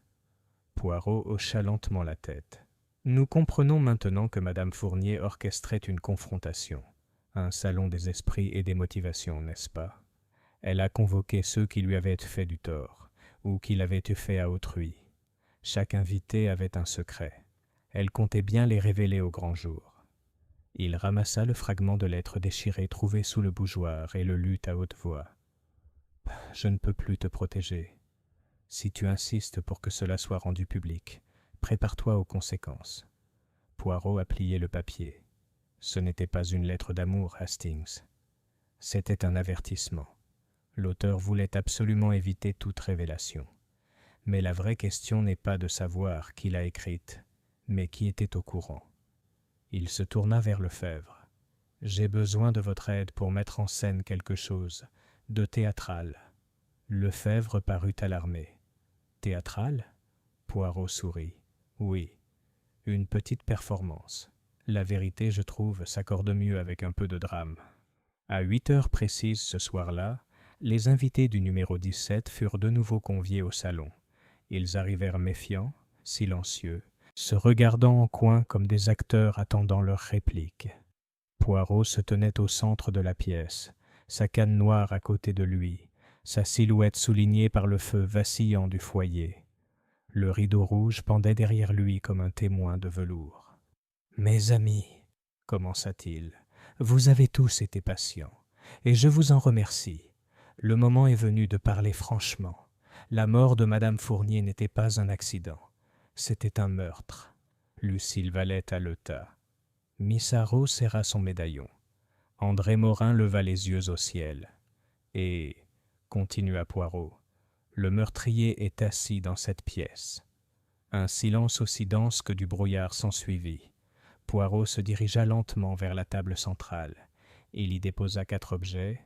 Poirot hocha lentement la tête. « Nous comprenons maintenant que Madame Fournier orchestrait une confrontation, un salon des esprits et des motivations, n'est-ce pas? Elle a convoqué ceux qui lui avaient fait du tort, ou qui l'avaient eu fait à autrui. Chaque invité avait un secret. Elle comptait bien les révéler au grand jour. » Il ramassa le fragment de lettre déchirée trouvé sous le bougeoir et le lut à haute voix. « Je ne peux plus te protéger. Si tu insistes pour que cela soit rendu public, prépare-toi aux conséquences. » Poirot a plié le papier. Ce n'était pas une lettre d'amour, Hastings. C'était un avertissement. L'auteur voulait absolument éviter toute révélation. Mais la vraie question n'est pas de savoir qui l'a écrite, mais qui était au courant. Il se tourna vers Lefebvre. « J'ai besoin de votre aide pour mettre en scène quelque chose de théâtral. » Lefebvre parut alarmé. « Théâtral ?» Poirot sourit. « Oui, une petite performance. La vérité, je trouve, s'accorde mieux avec un peu de drame. » À 8 heures précises ce soir-là, les invités du numéro 17 furent de nouveau conviés au salon. Ils arrivèrent méfiants, silencieux, se regardant en coin comme des acteurs attendant leur réplique. Poirot se tenait au centre de la pièce, sa canne noire à côté de lui, sa silhouette soulignée par le feu vacillant du foyer. Le rideau rouge pendait derrière lui comme un témoin de velours. « Mes amis, commença-t-il, vous avez tous été patients, et je vous en remercie. Le moment est venu de parler franchement. La mort de Madame Fournier n'était pas un accident. C'était un meurtre. » Lucille Valette haleta. Missaro serra son médaillon. André Morin leva les yeux au ciel. « Et, continua Poirot, le meurtrier est assis dans cette pièce. » Un silence aussi dense que du brouillard s'ensuivit. Poirot se dirigea lentement vers la table centrale. Il y déposa 4 objets,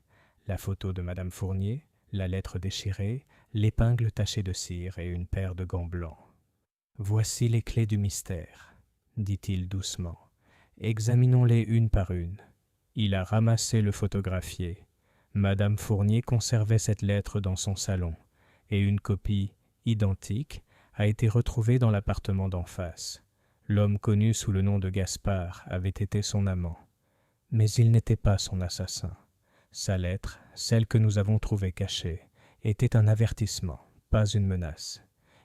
la photo de Madame Fournier, la lettre déchirée, l'épingle tachée de cire et une paire de gants blancs. « Voici les clés du mystère, » dit-il doucement. « Examinons-les une par une. » Il a ramassé le photographié. Madame Fournier conservait cette lettre dans son salon, et une copie, identique, a été retrouvée dans l'appartement d'en face. L'homme connu sous le nom de Gaspard avait été son amant. Mais il n'était pas son assassin. Sa lettre, celle que nous avons trouvée cachée, était un avertissement, pas une menace.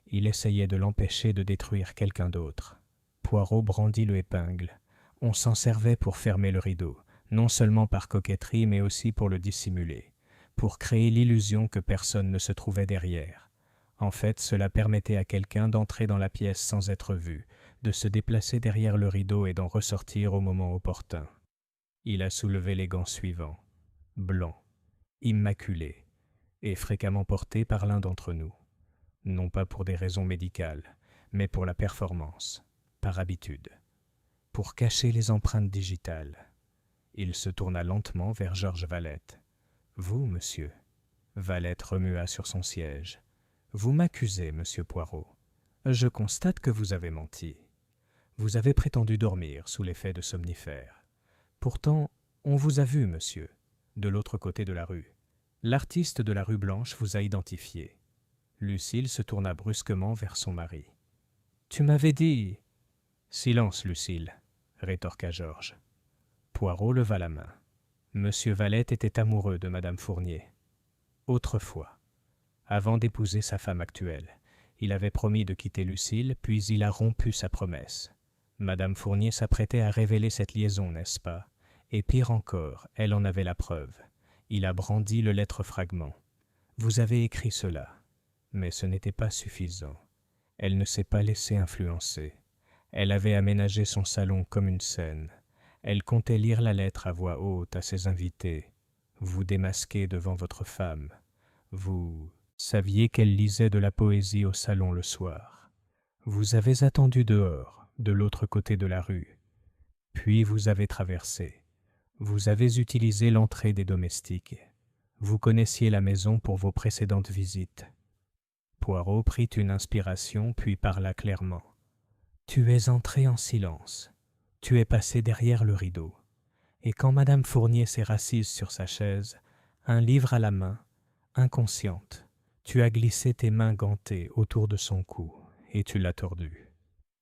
Il essayait de l'empêcher de détruire quelqu'un d'autre. Poirot brandit le épingle. On s'en servait pour fermer le rideau, non seulement par coquetterie, mais aussi pour le dissimuler, pour créer l'illusion que personne ne se trouvait derrière. En fait, cela permettait à quelqu'un d'entrer dans la pièce sans être vu, de se déplacer derrière le rideau et d'en ressortir au moment opportun. Il a soulevé les gants suivants, blancs, immaculés, et fréquemment portés par l'un d'entre nous. Non pas pour des raisons médicales, mais pour la performance, par habitude, pour cacher les empreintes digitales. Il se tourna lentement vers Georges Valette. « Vous, monsieur ?» Valette remua sur son siège. « Vous m'accusez, monsieur Poirot. Je constate que vous avez menti. Vous avez prétendu dormir sous l'effet de somnifères. Pourtant, on vous a vu, monsieur, de l'autre côté de la rue. L'artiste de la rue Blanche vous a identifié. » Lucille se tourna brusquement vers son mari. « Tu m'avais dit... » « Silence, Lucille, » rétorqua Georges. Poirot leva la main. Monsieur Valette était amoureux de Madame Fournier. Autrefois, avant d'épouser sa femme actuelle, il avait promis de quitter Lucille, puis il a rompu sa promesse. Madame Fournier s'apprêtait à révéler cette liaison, n'est-ce pas? Et pire encore, elle en avait la preuve. Il a brandi le lettre-fragment. Vous avez écrit cela, mais ce n'était pas suffisant. Elle ne s'est pas laissée influencer. Elle avait aménagé son salon comme une scène. Elle comptait lire la lettre à voix haute à ses invités. Vous démasquez devant votre femme. Vous saviez qu'elle lisait de la poésie au salon le soir. Vous avez attendu dehors, de l'autre côté de la rue. Puis vous avez traversé. Vous avez utilisé l'entrée des domestiques. Vous connaissiez la maison pour vos précédentes visites. Poirot prit une inspiration puis parla clairement. Tu es entré en silence. Tu es passé derrière le rideau. Et quand Madame Fournier s'est rassise sur sa chaise, un livre à la main, inconsciente, tu as glissé tes mains gantées autour de son cou et tu l'as tordu.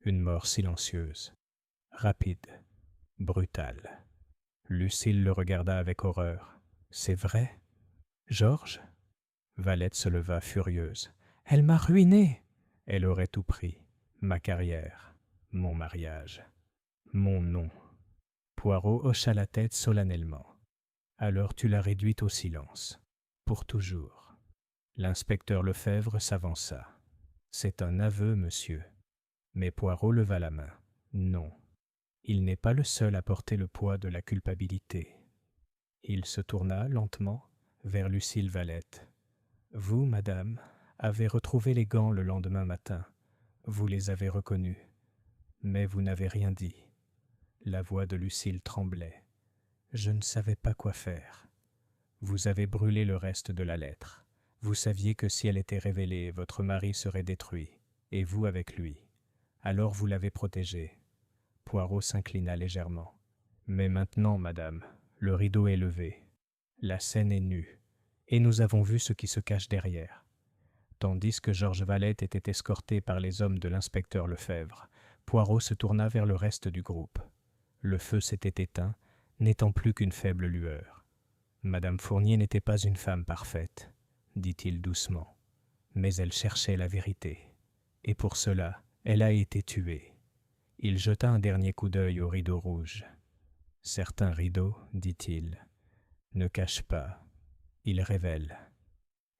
Une mort silencieuse, rapide, brutale. Lucille le regarda avec horreur. C'est vrai, Georges? Valette se leva furieuse. Elle m'a ruinée. Elle aurait tout pris. Ma carrière, mon mariage, mon nom. Poirot hocha la tête solennellement. Alors tu l'as réduite au silence. Pour toujours. L'inspecteur Lefebvre s'avança. C'est un aveu, monsieur. Mais Poirot leva la main. Non. Il n'est pas le seul à porter le poids de la culpabilité. Il se tourna lentement vers Lucille Valette. Vous, madame, avez retrouvé les gants le lendemain matin. Vous les avez reconnus. Mais vous n'avez rien dit. La voix de Lucille tremblait. Je ne savais pas quoi faire. Vous avez brûlé le reste de la lettre. Vous saviez que si elle était révélée, votre mari serait détruit, et vous avec lui. Alors vous l'avez protégé. Poirot s'inclina légèrement. Mais maintenant, madame, le rideau est levé. La scène est nue, et nous avons vu ce qui se cache derrière. Tandis que Georges Valette était escorté par les hommes de l'inspecteur Lefebvre, Poirot se tourna vers le reste du groupe. Le feu s'était éteint, n'étant plus qu'une faible lueur. Madame Fournier n'était pas une femme parfaite, dit-il doucement, mais elle cherchait la vérité, et pour cela, elle a été tuée. Il jeta un dernier coup d'œil au rideau rouge. Certains rideaux, dit-il, ne cachent pas, ils révèlent.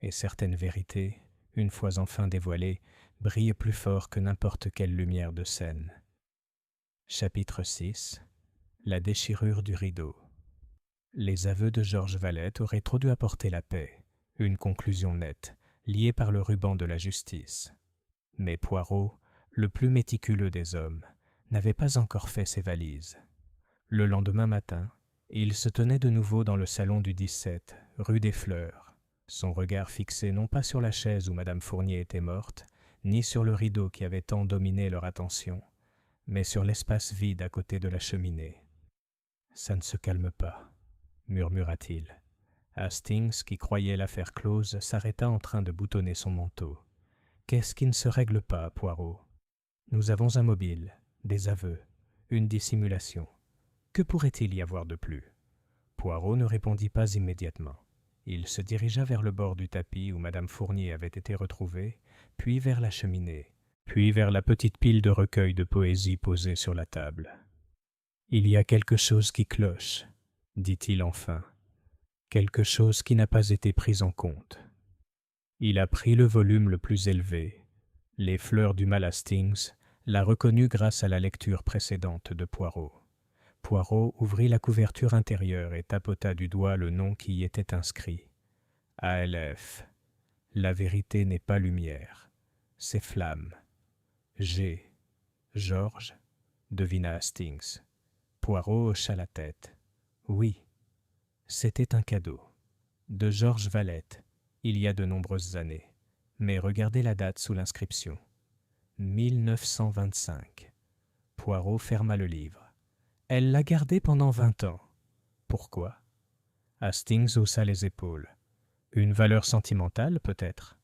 Et certaines vérités, une fois enfin dévoilées, brillent plus fort que n'importe quelle lumière de scène. Chapitre 6. La déchirure du rideau. Les aveux de Georges Valette auraient trop dû apporter la paix, une conclusion nette, liée par le ruban de la justice. Mais Poirot, le plus méticuleux des hommes, n'avait pas encore fait ses valises. Le lendemain matin, il se tenait de nouveau dans le salon du 17, rue des Fleurs, son regard fixé non pas sur la chaise où Madame Fournier était morte, ni sur le rideau qui avait tant dominé leur attention, mais sur l'espace vide à côté de la cheminée. « Ça ne se calme pas », murmura-t-il. Hastings, qui croyait l'affaire close, s'arrêta en train de boutonner son manteau. « Qu'est-ce qui ne se règle pas, Poirot? Nous avons un mobile, des aveux, une dissimulation. Que pourrait-il y avoir de plus ?» Poirot ne répondit pas immédiatement. Il se dirigea vers le bord du tapis où Madame Fournier avait été retrouvée, puis vers la cheminée, puis vers la petite pile de recueils de poésie posée sur la table. « Il y a quelque chose qui cloche, » dit-il enfin, « quelque chose qui n'a pas été pris en compte. » Il a pris le volume le plus élevé. Les fleurs du mal Hastings l'a reconnu grâce à la lecture précédente de Poirot. Poirot ouvrit la couverture intérieure et tapota du doigt le nom qui y était inscrit. ALF. La vérité n'est pas lumière, c'est flamme. G. Georges, devina Hastings. Poirot hocha la tête. Oui, c'était un cadeau. De Georges Valette, il y a de nombreuses années. Mais regardez la date sous l'inscription. 1925. Poirot ferma le livre. Elle l'a gardé pendant 20 ans. Pourquoi? Hastings haussa les épaules. Une valeur sentimentale, peut-être?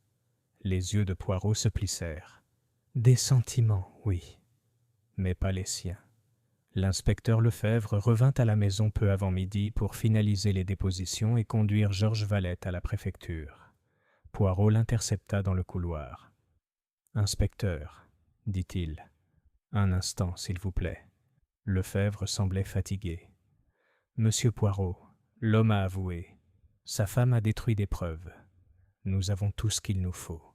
Les yeux de Poirot se plissèrent. Des sentiments, oui, mais pas les siens. L'inspecteur Lefebvre revint à la maison peu avant midi pour finaliser les dépositions et conduire Georges Valette à la préfecture. Poirot l'intercepta dans le couloir. « Inspecteur, dit-il, un instant, s'il vous plaît. » Lefebvre semblait fatigué. « Monsieur Poirot, l'homme a avoué. Sa femme a détruit des preuves. Nous avons tout ce qu'il nous faut. »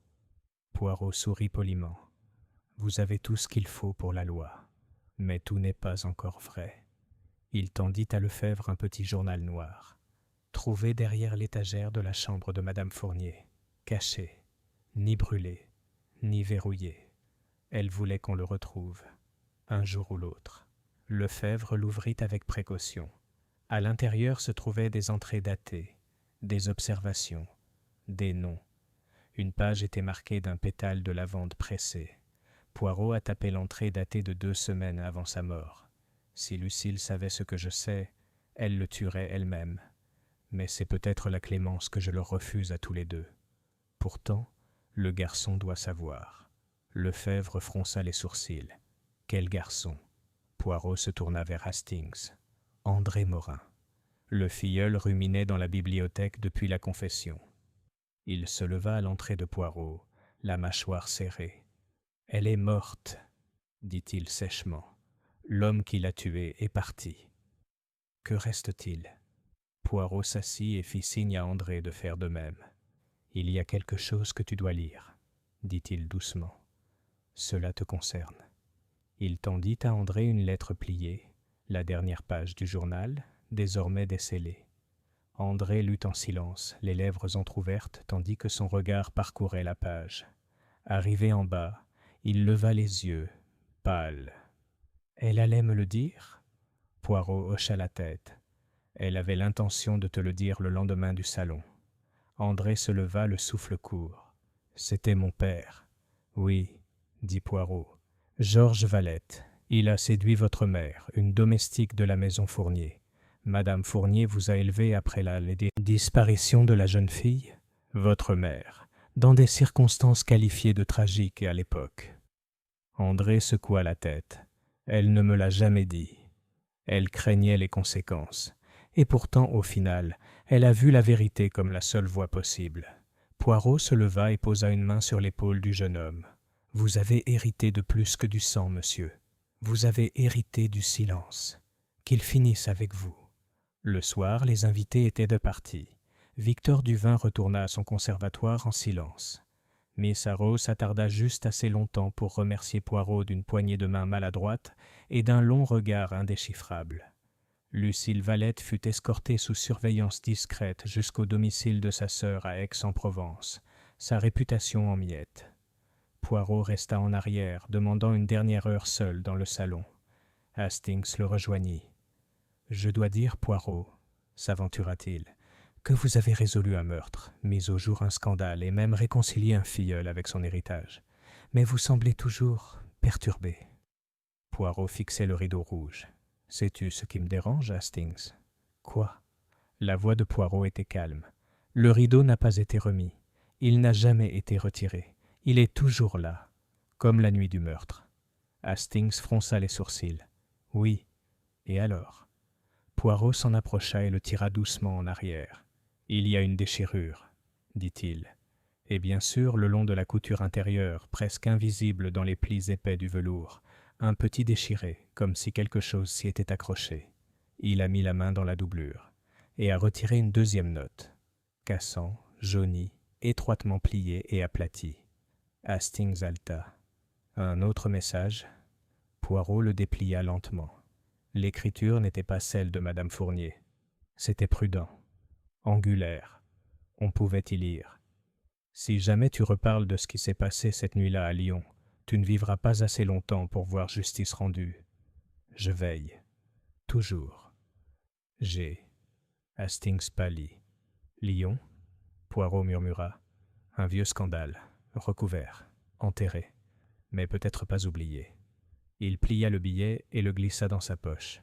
Poirot sourit poliment. « Vous avez tout ce qu'il faut pour la loi. Mais tout n'est pas encore vrai. » Il tendit à Lefebvre un petit journal noir, trouvé derrière l'étagère de la chambre de Madame Fournier, caché, ni brûlé, ni verrouillé. Elle voulait qu'on le retrouve, un jour ou l'autre. Lefebvre l'ouvrit avec précaution. À l'intérieur se trouvaient des entrées datées, des observations, des noms. Une page était marquée d'un pétale de lavande pressé. Poirot a tapé l'entrée datée de 2 semaines avant sa mort. Si Lucille savait ce que je sais, elle le tuerait elle-même. Mais c'est peut-être la clémence que je leur refuse à tous les deux. Pourtant, le garçon doit savoir. Lefebvre fronça les sourcils. Quel garçon? Poirot se tourna vers Hastings. André Morin. Le filleul ruminait dans la bibliothèque depuis la confession. Il se leva à l'entrée de Poirot, la mâchoire serrée. « Elle est morte, dit-il sèchement. L'homme qui l'a tuée est parti. Que reste-t-il » Poirot s'assit et fit signe à André de faire de même. « Il y a quelque chose que tu dois lire, dit-il doucement. Cela te concerne. » Il tendit à André une lettre pliée, la dernière page du journal, désormais décellée. André lut en silence, les lèvres entr'ouvertes, tandis que son regard parcourait la page. Arrivé en bas, il leva les yeux, pâle. « Elle allait me le dire ?» Poirot hocha la tête. « Elle avait l'intention de te le dire le lendemain du salon. » André se leva, le souffle court. « C'était mon père. »« Oui, » dit Poirot. « Georges Valette. Il a séduit votre mère, une domestique de la maison Fournier. Madame Fournier vous a élevé après la disparition de la jeune fille, votre mère, dans des circonstances qualifiées de tragiques à l'époque. » André secoua la tête. « Elle ne me l'a jamais dit. Elle craignait les conséquences. Et pourtant, au final, elle a vu la vérité comme la seule voie possible. » Poirot se leva et posa une main sur l'épaule du jeune homme. « Vous avez hérité de plus que du sang, monsieur. Vous avez hérité du silence. Qu'il finisse avec vous. » Le soir, les invités étaient de partie. Victor Duvin retourna à son conservatoire en silence. Miss Arrow s'attarda juste assez longtemps pour remercier Poirot d'une poignée de main maladroite et d'un long regard indéchiffrable. Lucille Valette fut escortée sous surveillance discrète jusqu'au domicile de sa sœur à Aix-en-Provence, sa réputation en miettes. Poirot resta en arrière, demandant une dernière heure seul dans le salon. Hastings le rejoignit. « Je dois dire, Poirot, » s'aventura-t-il, « que vous avez résolu un meurtre, mis au jour un scandale et même réconcilié un filleul avec son héritage. Mais vous semblez toujours perturbé. » Poirot fixait le rideau rouge. « Sais-tu ce qui me dérange, Hastings ?»« Quoi ?» La voix de Poirot était calme. « Le rideau n'a pas été remis. Il n'a jamais été retiré. Il est toujours là, comme la nuit du meurtre. » Hastings fronça les sourcils. « Oui. Et alors ?» Poirot s'en approcha et le tira doucement en arrière. « Il y a une déchirure, » dit-il. Et bien sûr, le long de la couture intérieure, presque invisible dans les plis épais du velours, un petit déchiré, comme si quelque chose s'y était accroché. Il a mis la main dans la doublure et a retiré une deuxième note, cassant, jauni, étroitement pliée et aplatie. Hastings haleta. Un autre message. Poirot le déplia lentement. L'écriture n'était pas celle de Madame Fournier. C'était prudent, angulaire. On pouvait y lire. Si jamais tu reparles de ce qui s'est passé cette nuit-là à Lyon, tu ne vivras pas assez longtemps pour voir justice rendue. Je veille. Toujours. G. Hastings pâlit. Lyon? Poirot murmura. Un vieux scandale, recouvert, enterré, mais peut-être pas oublié. Il plia le billet et le glissa dans sa poche.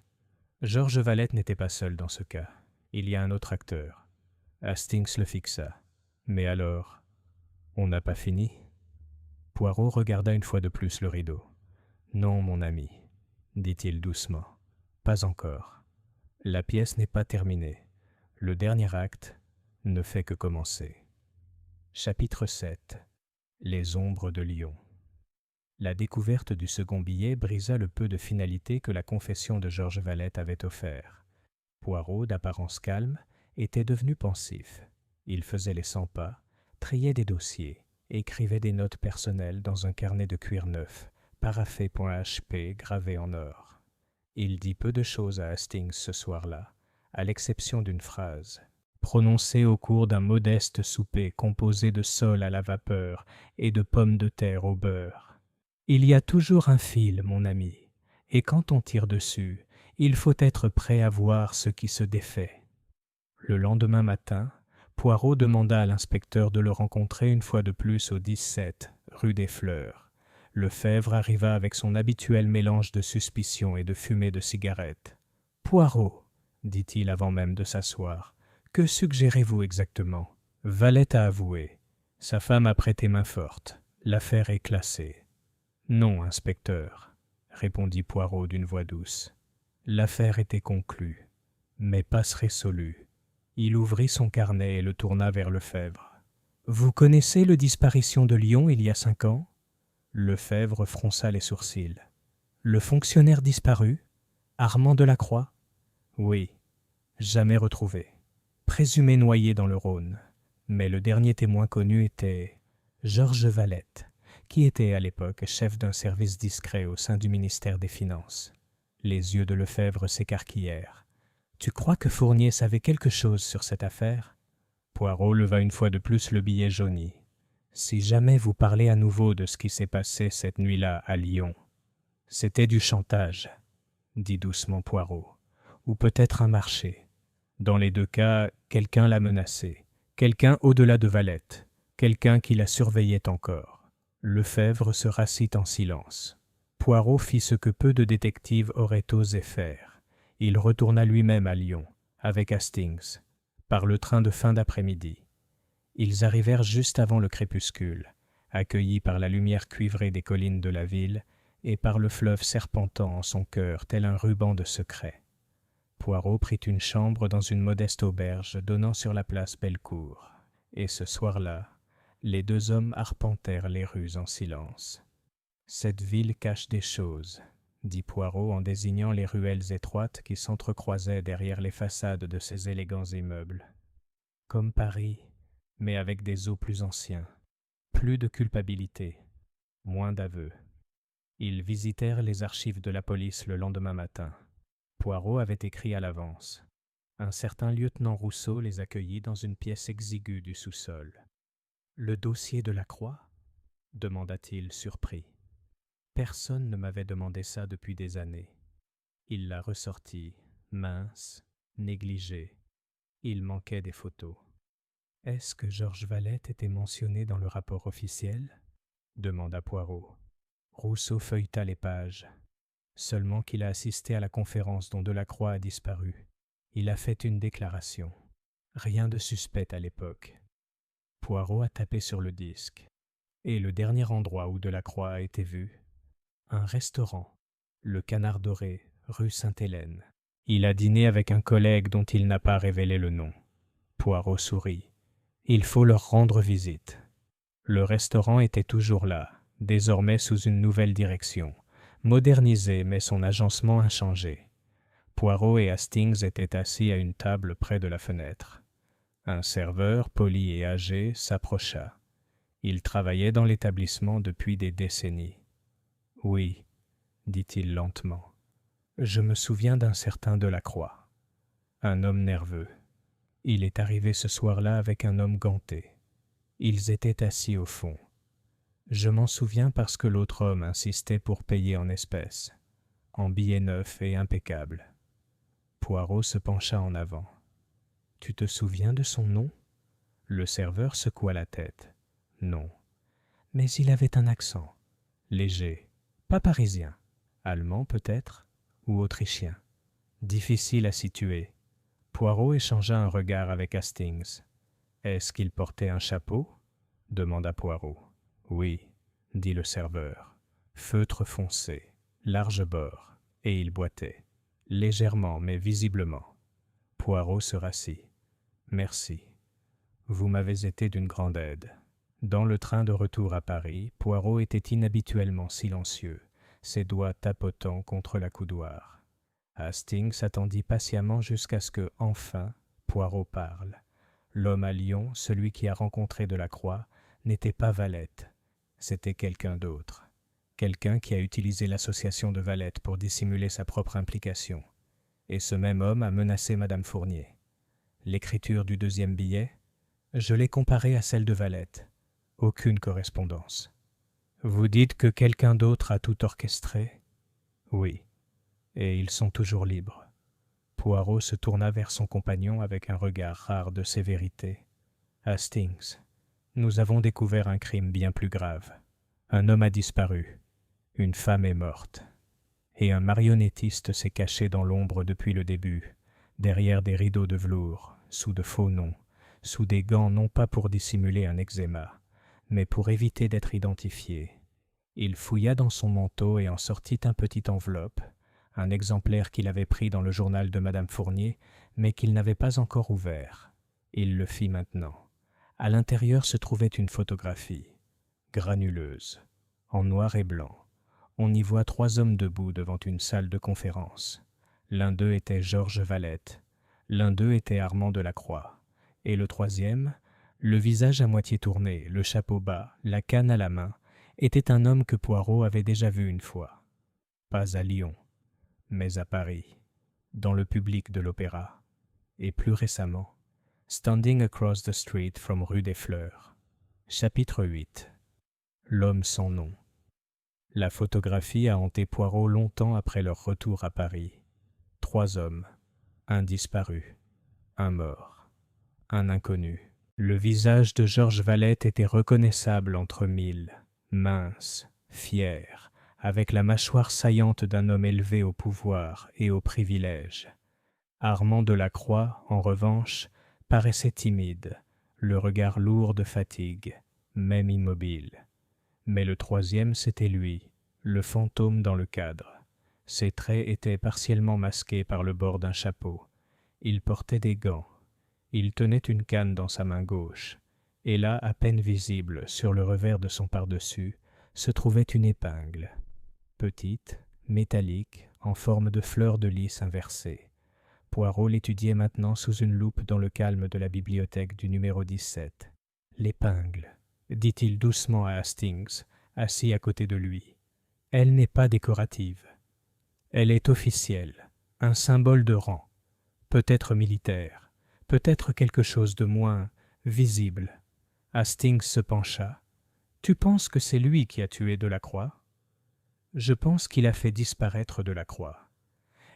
Georges Valette n'était pas seul dans ce cas. Il y a un autre acteur. Hastings le fixa. Mais alors, on n'a pas fini? Poirot regarda une fois de plus le rideau. Non, mon ami, dit-il doucement. Pas encore. La pièce n'est pas terminée. Le dernier acte ne fait que commencer. Chapitre 7. Les ombres de Lyon. La découverte du second billet brisa le peu de finalité que la confession de Georges Valette avait offert. Poirot, d'apparence calme, était devenu pensif. Il faisait les 100 pas, triait des dossiers, écrivait des notes personnelles dans un carnet de cuir neuf, paraffé.hp gravé en or. Il dit peu de choses à Hastings ce soir-là, à l'exception d'une phrase, prononcée au cours d'un modeste souper composé de sole à la vapeur et de pommes de terre au beurre. Il y a toujours un fil, mon ami, et quand on tire dessus, il faut être prêt à voir ce qui se défait. Le lendemain matin, Poirot demanda à l'inspecteur de le rencontrer une fois de plus au 17, rue des Fleurs. Lefebvre arriva avec son habituel mélange de suspicion et de fumée de cigarette. « Poirot, dit-il avant même de s'asseoir, que suggérez-vous exactement ?» Valette a avoué. Sa femme a prêté main forte. L'affaire est classée. « Non, inspecteur, » répondit Poirot d'une voix douce. L'affaire était conclue, mais pas résolue. Il ouvrit son carnet et le tourna vers Lefebvre. « Vous connaissez le disparition de Lyon il y a 5 ans ?» Lefebvre fronça les sourcils. « Le fonctionnaire disparu, Armand Delacroix ?»« Oui, jamais retrouvé. Présumé noyé dans le Rhône. Mais le dernier témoin connu était Georges Valette, qui était à l'époque chef d'un service discret au sein du ministère des Finances. » Les yeux de Lefebvre s'écarquillèrent. « Tu crois que Fournier savait quelque chose sur cette affaire ?» Poirot leva une fois de plus le billet jauni. « Si jamais vous parlez à nouveau de ce qui s'est passé cette nuit-là à Lyon, c'était du chantage, » dit doucement Poirot, « ou peut-être un marché. Dans les 2 cas, quelqu'un l'a menacé, quelqu'un au-delà de Valette, quelqu'un qui la surveillait encore. » Lefebvre se rassit en silence. Poirot fit ce que peu de détectives auraient osé faire. Il retourna lui-même à Lyon, avec Hastings, par le train de fin d'après-midi. Ils arrivèrent juste avant le crépuscule, accueillis par la lumière cuivrée des collines de la ville et par le fleuve serpentant en son cœur tel un ruban de secret. Poirot prit une chambre dans une modeste auberge donnant sur la place Bellecour, et ce soir-là, les 2 hommes arpentèrent les rues en silence. « Cette ville cache des choses, » dit Poirot en désignant les ruelles étroites qui s'entrecroisaient derrière les façades de ces élégants immeubles. « Comme Paris, mais avec des os plus anciens. Plus de culpabilité, moins d'aveux. » Ils visitèrent les archives de la police le lendemain matin. Poirot avait écrit à l'avance. Un certain lieutenant Rousseau les accueillit dans une pièce exiguë du sous-sol. « Le dossier de la Croix ?» demanda-t-il surpris. Personne ne m'avait demandé ça depuis des années. Il la ressortit, mince, négligée. Il manquait des photos. « Est-ce que Georges Valette était mentionné dans le rapport officiel ?» demanda Poirot. Rousseau feuilleta les pages. Seulement qu'il a assisté à la conférence dont Delacroix a disparu. Il a fait une déclaration. Rien de suspect à l'époque. Poirot a tapé sur le disque. Et le dernier endroit où Delacroix a été vu? Un restaurant, le Canard Doré, rue Sainte-Hélène. Il a dîné avec un collègue dont il n'a pas révélé le nom. Poirot sourit. Il faut leur rendre visite. Le restaurant était toujours là, désormais sous une nouvelle direction, modernisé mais son agencement inchangé. Poirot et Hastings étaient assis à une table près de la fenêtre. Un serveur, poli et âgé, s'approcha. Il travaillait dans l'établissement depuis des décennies. « Oui, » dit-il lentement, « je me souviens d'un certain Delacroix, un homme nerveux. Il est arrivé ce soir-là avec un homme ganté. Ils étaient assis au fond. Je m'en souviens parce que l'autre homme insistait pour payer en espèces, en billets neufs et impeccables. » Poirot se pencha en avant. « Tu te souviens de son nom ?» Le serveur secoua la tête. « Non. Mais il avait un accent, léger, pas parisien, allemand peut-être, ou autrichien. Difficile à situer. » Poirot échangea un regard avec Hastings. « Est-ce qu'il portait un chapeau ?» demanda Poirot. « Oui, » dit le serveur. Feutre foncé, large bord, et il boitait. Légèrement, mais visiblement. Poirot se rassit. « Merci. Vous m'avez été d'une grande aide. » Dans le train de retour à Paris, Poirot était inhabituellement silencieux, ses doigts tapotant contre la coudoir. Hastings attendit patiemment jusqu'à ce que, enfin, Poirot parle. L'homme à Lyon, celui qui a rencontré Delacroix, n'était pas Valette. C'était quelqu'un d'autre. Quelqu'un qui a utilisé l'association de Valette pour dissimuler sa propre implication. Et ce même homme a menacé Madame Fournier. L'écriture du 2e billet, je l'ai comparée à celle de Valette. Aucune correspondance. Vous dites que quelqu'un d'autre a tout orchestré? Oui. Et ils sont toujours libres. Poirot se tourna vers son compagnon avec un regard rare de sévérité. Hastings, nous avons découvert un crime bien plus grave. Un homme a disparu, Une femme est morte. Et un marionnettiste s'est caché dans l'ombre depuis le début, derrière des rideaux de velours, sous de faux noms, sous des gants non pas pour dissimuler un eczéma, mais pour éviter d'être identifié. Il fouilla dans son manteau et en sortit un petit enveloppe, un exemplaire qu'il avait pris dans le journal de Madame Fournier, mais qu'il n'avait pas encore ouvert. Il le fit maintenant. À l'intérieur se trouvait une photographie, granuleuse, en noir et blanc. On y voit 3 hommes debout devant une salle de conférence. L'un d'eux était Georges Valette, l'un d'eux était Armand Delacroix, et le troisième, le visage à moitié tourné, le chapeau bas, la canne à la main, était un homme que Poirot avait déjà vu une fois. Pas à Lyon, mais à Paris, dans le public de l'Opéra, et plus récemment, Standing Across the Street from Rue des Fleurs. Chapitre 8. L'homme sans nom. La photographie a hanté Poirot longtemps après leur retour à Paris. 3 hommes, un disparu, un mort, un inconnu. Le visage de Georges Valette était reconnaissable entre mille, mince, fier, avec la mâchoire saillante d'un homme élevé au pouvoir et au privilège. Armand Delacroix, en revanche, paraissait timide, le regard lourd de fatigue, même immobile. Mais le troisième, c'était lui, le fantôme dans le cadre. Ses traits étaient partiellement masqués par le bord d'un chapeau. Il portait des gants. Il tenait une canne dans sa main gauche. Et là, à peine visible, sur le revers de son pardessus, se trouvait une épingle. Petite, métallique, en forme de fleur de lys inversée. Poirot l'étudiait maintenant sous une loupe dans le calme de la bibliothèque du numéro 17. L'épingle, dit-il doucement à Hastings, assis à côté de lui. Elle n'est pas décorative. Elle est officielle, un symbole de rang, peut-être militaire, peut-être quelque chose de moins visible. Hastings se pencha. « Tu penses que c'est lui qui a tué Delacroix ? » ?»« Je pense qu'il a fait disparaître Delacroix.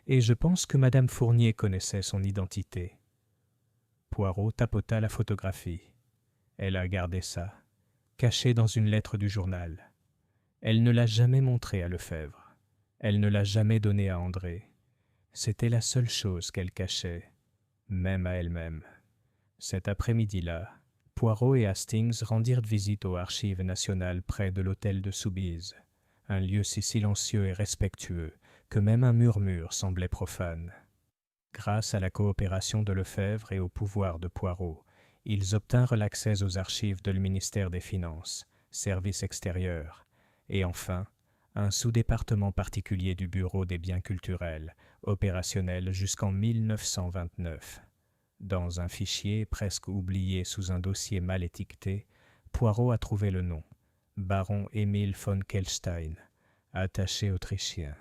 Et je pense que Madame Fournier connaissait son identité. » Poirot tapota la photographie. Elle a gardé ça, cachée dans une lettre du journal. Elle ne l'a jamais montrée à Lefebvre. Elle ne l'a jamais donnée à André. C'était la seule chose qu'elle cachait, même à elle-même. Cet après-midi-là, Poirot et Hastings rendirent visite aux Archives nationales près de l'hôtel de Soubise, un lieu si silencieux et respectueux que même un murmure semblait profane. Grâce à la coopération de Lefebvre et au pouvoir de Poirot, ils obtinrent l'accès aux archives du ministère des Finances, service extérieur, et enfin, un sous-département particulier du Bureau des biens culturels, opérationnel jusqu'en 1929. Dans un fichier presque oublié sous un dossier mal étiqueté, Poirot a trouvé le nom, baron Emil von Kelstein, attaché autrichien,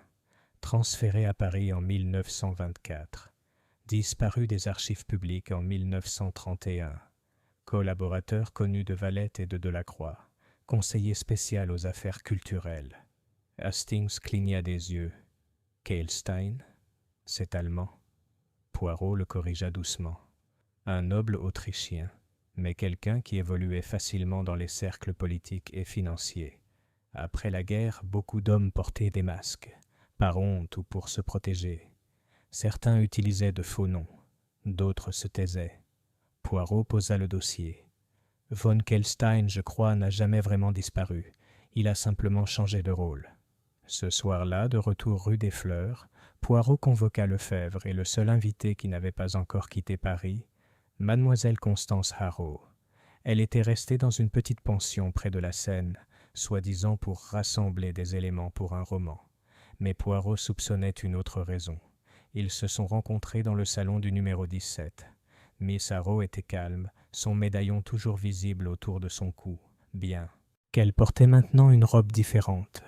transféré à Paris en 1924, disparu des archives publiques en 1931, collaborateur connu de Valette et de Delacroix, conseiller spécial aux affaires culturelles. Hastings cligna des yeux. « Kelstein, c'est allemand. » Poirot le corrigea doucement. Un noble autrichien, mais quelqu'un qui évoluait facilement dans les cercles politiques et financiers. Après la guerre, beaucoup d'hommes portaient des masques, par honte ou pour se protéger. Certains utilisaient de faux noms, d'autres se taisaient. Poirot posa le dossier. Von Kelstein, je crois, n'a jamais vraiment disparu. Il a simplement changé de rôle. Ce soir-là, de retour rue des Fleurs, Poirot convoqua Lefebvre et le seul invité qui n'avait pas encore quitté Paris, Mademoiselle Constance Harrow. Elle était restée dans une petite pension près de la Seine, soi-disant pour rassembler des éléments pour un roman. Mais Poirot soupçonnait une autre raison. Ils se sont rencontrés dans le salon du numéro 17. Miss Harrow était calme, son médaillon toujours visible autour de son cou, bien. Qu'elle portait maintenant une robe différente,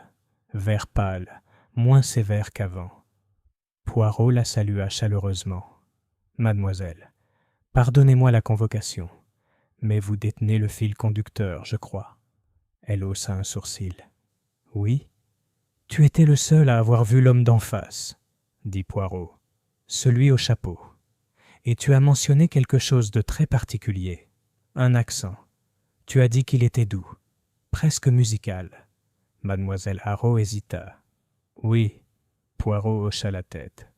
vert pâle, moins sévère qu'avant. Poirot la salua chaleureusement. « Mademoiselle, pardonnez-moi la convocation, mais vous détenez le fil conducteur, je crois. » Elle haussa un sourcil. « Oui, tu étais le seul à avoir vu l'homme d'en face, » dit Poirot, « celui au chapeau. Et tu as mentionné quelque chose de très particulier, un accent. Tu as dit qu'il était doux, presque musical. Mademoiselle Harrow hésita. Oui, Poirot hocha la tête.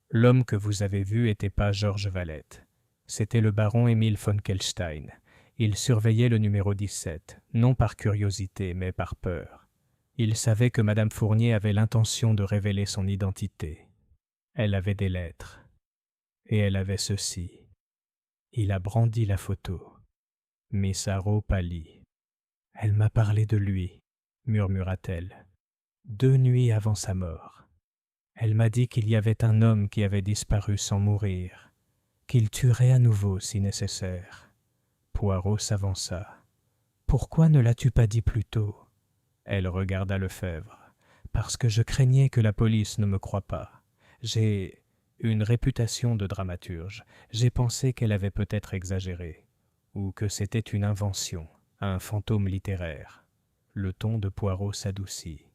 L'homme que vous avez vu n'était pas Georges Valette. C'était le baron Émile von Kelstein. Il surveillait le numéro 17, non par curiosité, mais par peur. Il savait que Madame Fournier avait l'intention de révéler son identité. Elle avait des lettres. Et elle avait ceci. Il a brandi la photo. Miss Harrow pâlit. « Elle m'a parlé de lui, » murmura-t-elle. « 2 nuits avant sa mort. Elle m'a dit qu'il y avait un homme qui avait disparu sans mourir, qu'il tuerait à nouveau si nécessaire. » Poirot s'avança. « Pourquoi ne l'as-tu pas dit plus tôt ?» Elle regarda Lefebvre. « Parce que je craignais que la police ne me croie pas. J'ai une réputation de dramaturge. J'ai pensé qu'elle avait peut-être exagéré, ou que c'était une invention, un fantôme littéraire. » Le ton de Poirot s'adoucit.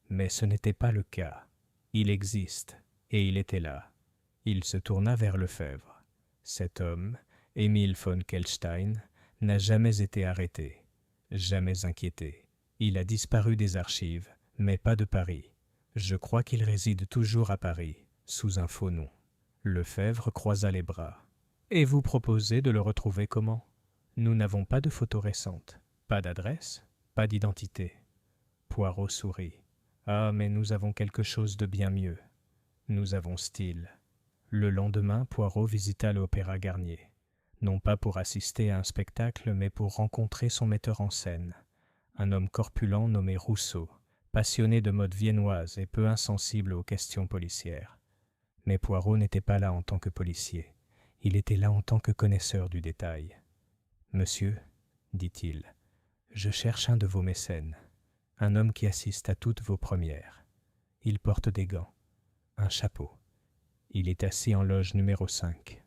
Mais ce n'était pas le cas. Il existe, et il était là. Il se tourna vers Lefebvre. Cet homme, Émile von Kelstein, n'a jamais été arrêté, jamais inquiété. Il a disparu des archives, mais pas de Paris. Je crois qu'il réside toujours à Paris, sous un faux nom. Lefebvre croisa les bras. Et vous proposez de le retrouver comment ? Nous n'avons pas de photo récente, pas d'adresse, pas d'identité. Poirot sourit. Ah, mais nous avons quelque chose de bien mieux. Nous avons style. Le lendemain, Poirot visita l'Opéra Garnier. Non pas pour assister à un spectacle, mais pour rencontrer son metteur en scène. Un homme corpulent nommé Rousseau, passionné de mode viennoise et peu insensible aux questions policières. Mais Poirot n'était pas là en tant que policier. Il était là en tant que connaisseur du détail. « Monsieur, dit-il, je cherche un de vos mécènes. Un homme qui assiste à toutes vos premières. Il porte des gants, un chapeau. Il est assis en loge numéro 5. »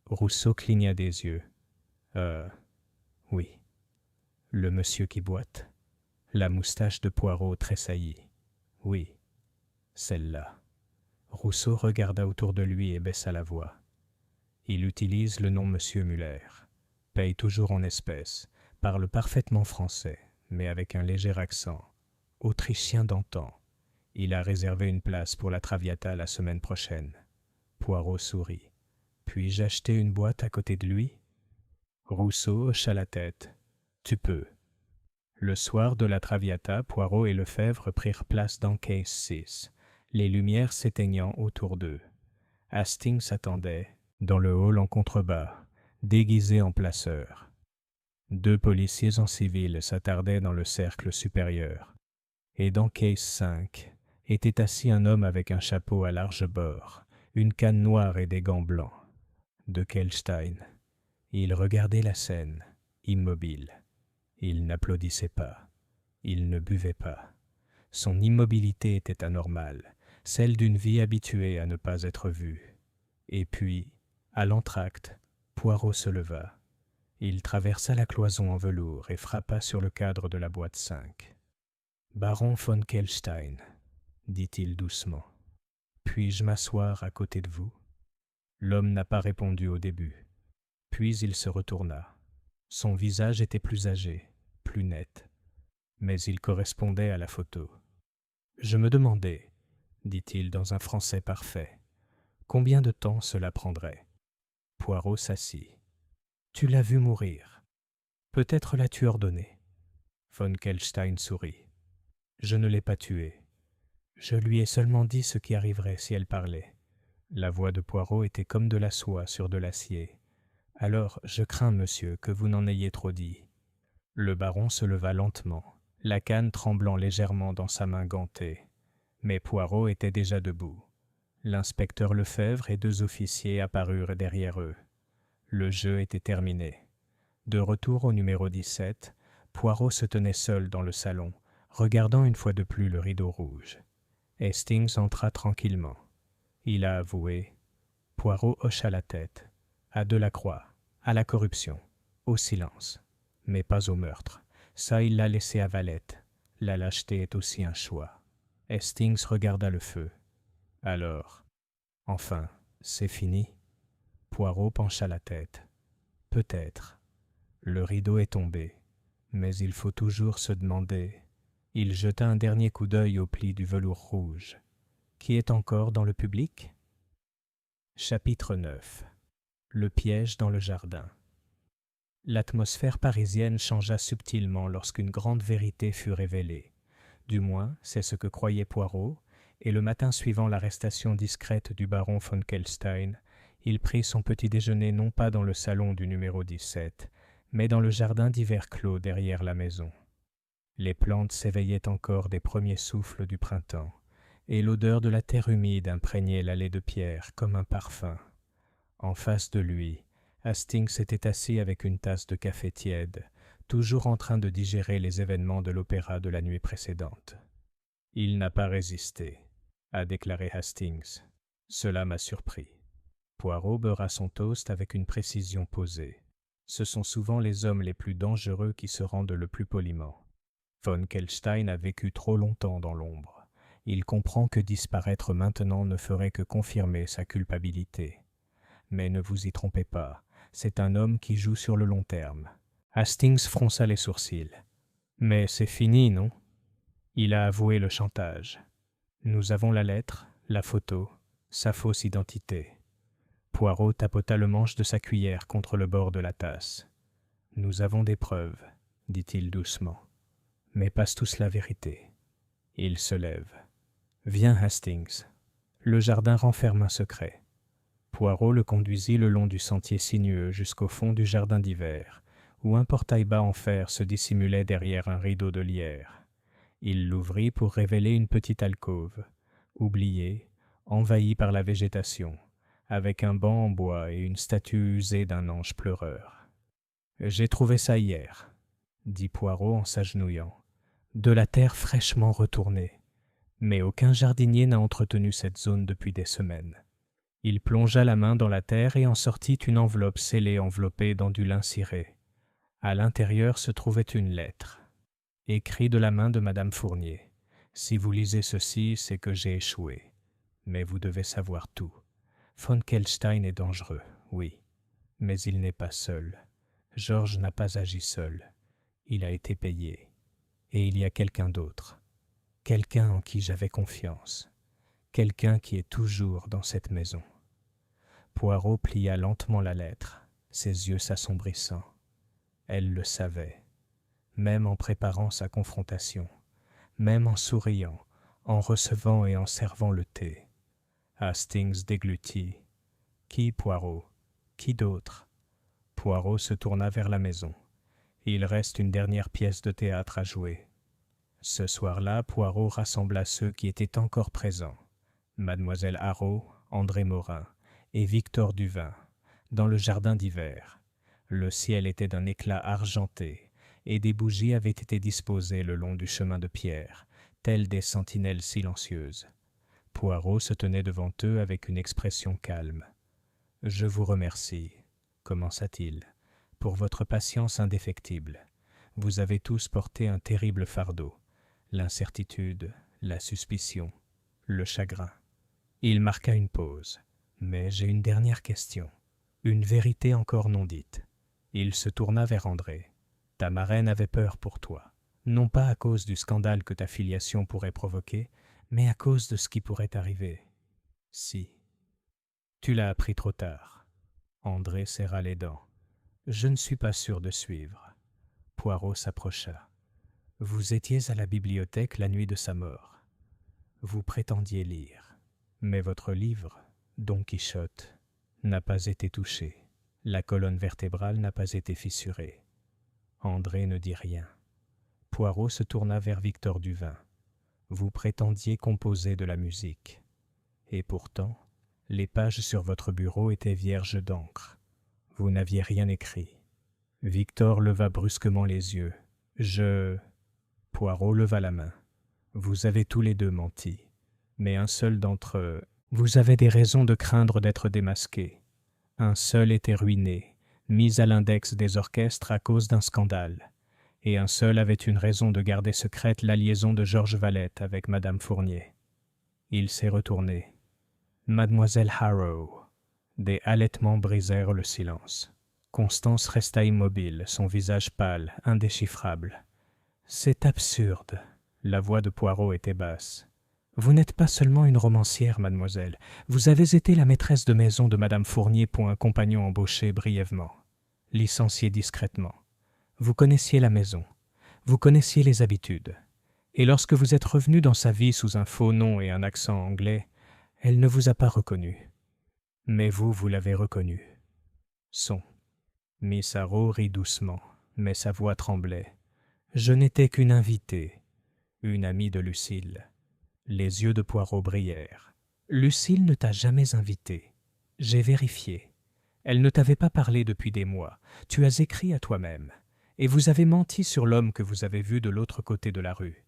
Rousseau cligna des yeux. « Oui. » Le monsieur qui boite. La moustache de Poirot tressaillit. « Oui, celle-là. » Rousseau regarda autour de lui et baissa la voix. « Il utilise le nom Monsieur Muller. Paye toujours en espèces. Parle parfaitement français, mais avec un léger accent. Autrichien d'antan. Il a réservé une place pour la Traviata la semaine prochaine. » Poirot sourit. « Puis-je acheter une boîte à côté de lui ?» Rousseau hocha la tête. « Tu peux. » Le soir de la Traviata, Poirot et Lefebvre prirent place dans Case 6, les lumières s'éteignant autour d'eux. Hastings attendait, dans le hall en contrebas, déguisé en placeur. 2 policiers en civil s'attardaient dans le cercle supérieur. Et dans Case 5 était assis un homme avec un chapeau à large bord, une canne noire et des gants blancs. De Kelstein. Il regardait la scène, immobile. Il n'applaudissait pas. Il ne buvait pas. Son immobilité était anormale, celle d'une vie habituée à ne pas être vue. Et puis, à l'entracte, Poirot se leva. Il traversa la cloison en velours et frappa sur le cadre de la boîte 5. « Baron von Kelstein, » dit-il doucement, « puis-je m'asseoir à côté de vous ?» L'homme n'a pas répondu au début. Puis il se retourna. Son visage était plus âgé, plus net, mais il correspondait à la photo. « Je me demandais, » dit-il dans un français parfait, « combien de temps cela prendrait ?» Poirot s'assit. « Tu l'as vu mourir. Peut-être l'as-tu ordonné. » Von Kelstein sourit. « Je ne l'ai pas tuée. Je lui ai seulement dit ce qui arriverait si elle parlait. » La voix de Poirot était comme de la soie sur de l'acier. « Alors, je crains, monsieur, que vous n'en ayez trop dit. » Le baron se leva lentement, la canne tremblant légèrement dans sa main gantée. Mais Poirot était déjà debout. L'inspecteur Lefebvre et 2 officiers apparurent derrière eux. Le jeu était terminé. De retour au numéro 17, Poirot se tenait seul dans le salon, regardant une fois de plus le rideau rouge. Hastings entra tranquillement. Il a avoué. Poirot hocha la tête. À Delacroix, à la corruption, au silence, mais pas au meurtre. Ça, il l'a laissé à Valette. La lâcheté est aussi un choix. Hastings regarda le feu. Alors, enfin, c'est fini ? Poirot pencha la tête. Peut-être. Le rideau est tombé, mais il faut toujours se demander. Il jeta un dernier coup d'œil au pli du velours rouge. Qui est encore dans le public? Chapitre 9. Le piège dans le jardin. L'atmosphère parisienne changea subtilement lorsqu'une grande vérité fut révélée. Du moins, c'est ce que croyait Poirot, et le matin suivant l'arrestation discrète du baron von Kelstein, il prit son petit déjeuner non pas dans le salon du numéro 17, mais dans le jardin d'hiver clos derrière la maison. Les plantes s'éveillaient encore des premiers souffles du printemps, et l'odeur de la terre humide imprégnait l'allée de pierre comme un parfum. En face de lui, Hastings était assis avec une tasse de café tiède, toujours en train de digérer les événements de l'opéra de la nuit précédente. « Il n'a pas résisté », a déclaré Hastings. « Cela m'a surpris. » Poirot beurra son toast avec une précision posée. Ce sont souvent les hommes les plus dangereux qui se rendent le plus poliment. Von Kelstein a vécu trop longtemps dans l'ombre. Il comprend que disparaître maintenant ne ferait que confirmer sa culpabilité. Mais ne vous y trompez pas, c'est un homme qui joue sur le long terme. Hastings fronça les sourcils. Mais c'est fini, non? Il a avoué le chantage. Nous avons la lettre, la photo, sa fausse identité. Poirot tapota le manche de sa cuillère contre le bord de la tasse. Nous avons des preuves, dit-il doucement. Mais passe tous la vérité. Il se lève. Viens, Hastings. Le jardin renferme un secret. Poirot le conduisit le long du sentier sinueux jusqu'au fond du jardin d'hiver, où un portail bas en fer se dissimulait derrière un rideau de lierre. Il l'ouvrit pour révéler une petite alcôve, oubliée, envahie par la végétation, avec un banc en bois et une statue usée d'un ange pleureur. « J'ai trouvé ça hier, » dit Poirot en s'agenouillant. « De la terre fraîchement retournée. Mais aucun jardinier n'a entretenu cette zone depuis des semaines. » Il plongea la main dans la terre et en sortit une enveloppe scellée enveloppée dans du lin ciré. À l'intérieur se trouvait une lettre. Écrit de la main de Madame Fournier. Si vous lisez ceci, c'est que j'ai échoué. Mais vous devez savoir tout. Von Kelstein est dangereux, oui. Mais il n'est pas seul. Georges n'a pas agi seul. Il a été payé. Et il y a quelqu'un d'autre. Quelqu'un en qui j'avais confiance. Quelqu'un qui est toujours dans cette maison. Poirot plia lentement la lettre, ses yeux s'assombrissant. Elle le savait, même en préparant sa confrontation, même en souriant, en recevant et en servant le thé. Hastings déglutit. Qui, Poirot? Qui d'autre? Poirot se tourna vers la maison. Il reste une dernière pièce de théâtre à jouer. Ce soir-là, Poirot rassembla ceux qui étaient encore présents. Mademoiselle Haraud, André Morin et Victor Duvin, dans le jardin d'hiver. Le ciel était d'un éclat argenté et des bougies avaient été disposées le long du chemin de pierre, telles des sentinelles silencieuses. Poirot se tenait devant eux avec une expression calme. « Je vous remercie, » commença-t-il, « pour votre patience indéfectible. Vous avez tous porté un terrible fardeau, l'incertitude, la suspicion, le chagrin. » Il marqua une pause. « Mais j'ai une dernière question, une vérité encore non dite. » Il se tourna vers André. « Ta marraine avait peur pour toi, non pas à cause du scandale que ta filiation pourrait provoquer, mais à cause de ce qui pourrait arriver. Si. Tu l'as appris trop tard. » André serra les dents. « Je ne suis pas sûr de suivre. » Poirot s'approcha. « Vous étiez à la bibliothèque la nuit de sa mort. Vous prétendiez lire. Mais votre livre, Don Quichotte, n'a pas été touché. La colonne vertébrale n'a pas été fissurée. » André ne dit rien. Poirot se tourna vers Victor Duvin. « Vous prétendiez composer de la musique. Et pourtant, les pages sur votre bureau étaient vierges d'encre. Vous n'aviez rien écrit. » Victor leva brusquement les yeux. « Poirot leva la main. « Vous avez tous les deux menti. Mais un seul d'entre eux, vous avez des raisons de craindre d'être démasqué. Un seul était ruiné, mis à l'index des orchestres à cause d'un scandale. Et un seul avait une raison de garder secrète la liaison de Georges Valette avec Madame Fournier. » Il s'est retourné. « Mademoiselle Haraud. » Des halètements brisèrent le silence. Constance resta immobile, son visage pâle, indéchiffrable. « C'est absurde. La voix de Poirot était basse. « Vous n'êtes pas seulement une romancière, mademoiselle. Vous avez été la maîtresse de maison de madame Fournier pour un compagnon embauché brièvement, licencié discrètement. Vous connaissiez la maison. Vous connaissiez les habitudes. Et lorsque vous êtes revenu dans sa vie sous un faux nom et un accent anglais, elle ne vous a pas reconnu. Mais vous l'avez reconnu. » Son. Miss Harrow rit doucement, mais sa voix tremblait. « Je n'étais qu'une invitée, une amie de Lucille. » Les yeux de Poirot brillèrent. « Lucille ne t'a jamais invité. J'ai vérifié. Elle ne t'avait pas parlé depuis des mois. Tu as écrit à toi-même. Et vous avez menti sur l'homme que vous avez vu de l'autre côté de la rue.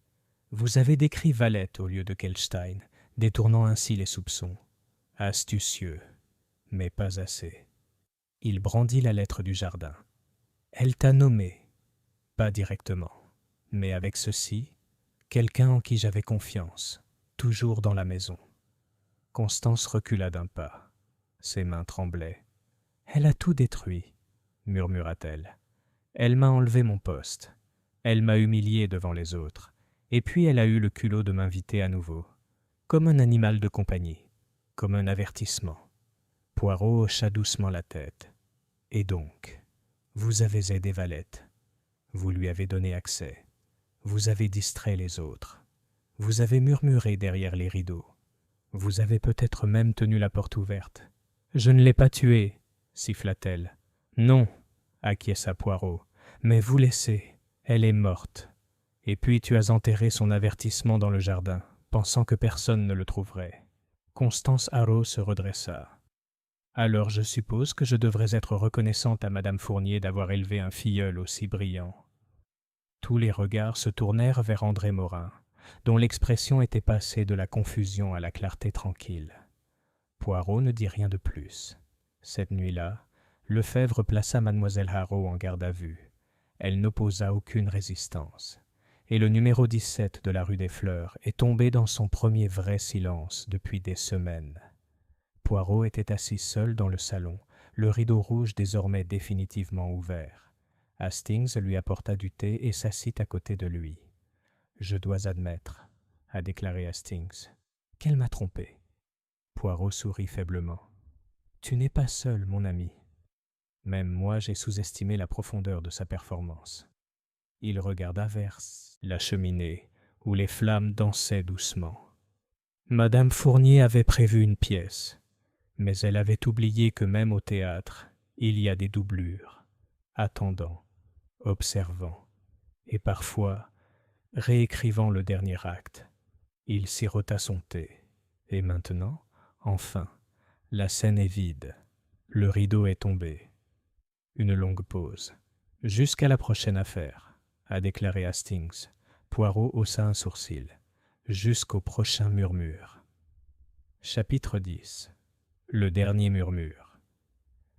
Vous avez décrit Valette au lieu de Kelstein, détournant ainsi les soupçons. Astucieux, mais pas assez. » Il brandit la lettre du jardin. « Elle t'a nommé, pas directement, mais avec ceci, quelqu'un en qui j'avais confiance, toujours dans la maison. » Constance recula d'un pas. Ses mains tremblaient. « Elle a tout détruit, » murmura-t-elle. « Elle m'a enlevé mon poste. Elle m'a humilié devant les autres. Et puis elle a eu le culot de m'inviter à nouveau. Comme un animal de compagnie, comme un avertissement. » Poirot hocha doucement la tête. « Et donc, vous avez aidé Valette. Vous lui avez donné accès. Vous avez distrait les autres. Vous avez murmuré derrière les rideaux. Vous avez peut-être même tenu la porte ouverte. »« Je ne l'ai pas tuée, » siffla-t-elle. « Non, » acquiesça Poirot, « mais vous laissez. Elle est morte. Et puis tu as enterré son avertissement dans le jardin, pensant que personne ne le trouverait. » Constance Harrow se redressa. « Alors je suppose que je devrais être reconnaissante à madame Fournier d'avoir élevé un filleul aussi brillant. » Tous les regards se tournèrent vers André Morin, dont l'expression était passée de la confusion à la clarté tranquille. Poirot ne dit rien de plus. Cette nuit-là, Lefebvre plaça mademoiselle Harrow en garde à vue. Elle n'opposa aucune résistance. Et le numéro 17 de la rue des Fleurs est tombé dans son premier vrai silence depuis des semaines. Poirot était assis seul dans le salon, le rideau rouge désormais définitivement ouvert. Hastings lui apporta du thé et s'assit à côté de lui. « Je dois admettre, » a déclaré Hastings, « qu'elle m'a trompé. » Poirot sourit faiblement. « Tu n'es pas seul, mon ami. Même moi, j'ai sous-estimé la profondeur de sa performance. » Il regarda vers la cheminée, où les flammes dansaient doucement. Madame Fournier avait prévu une pièce, mais elle avait oublié que même au théâtre, il y a des doublures, attendant, observant, et parfois réécrivant le dernier acte. Il sirota son thé. Et maintenant, enfin, la scène est vide. Le rideau est tombé. Une longue pause. « Jusqu'à la prochaine affaire, » a déclaré Hastings. Poirot haussa un sourcil. « Jusqu'au prochain murmure. » Chapitre 10. Le dernier murmure.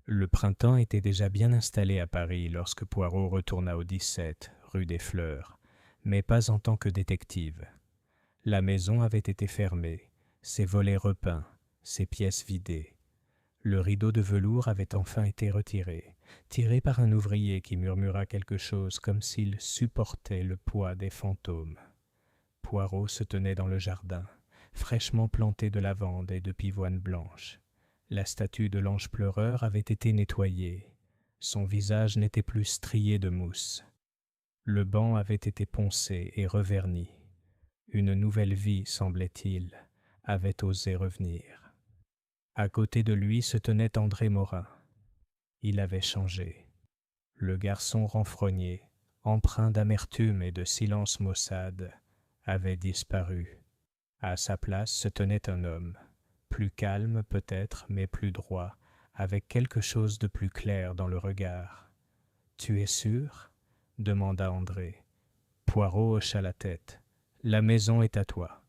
Le printemps était déjà bien installé à Paris lorsque Poirot retourna au 17, rue des Fleurs, mais pas en tant que détective. La maison avait été fermée, ses volets repeints, ses pièces vidées. Le rideau de velours avait enfin été retiré, tiré par un ouvrier qui murmura quelque chose comme s'il supportait le poids des fantômes. Poirot se tenait dans le jardin, fraîchement planté de lavande et de pivoine blanche. La statue de l'ange pleureur avait été nettoyée. Son visage n'était plus strié de mousse. Le banc avait été poncé et reverni. Une nouvelle vie, semblait-il, avait osé revenir. À côté de lui se tenait André Morin. Il avait changé. Le garçon renfrogné, empreint d'amertume et de silence maussade, avait disparu. À sa place se tenait un homme, plus calme peut-être, mais plus droit, avec quelque chose de plus clair dans le regard. « Tu es sûr ?» demanda André. Poirot hocha la tête. « La maison est à toi.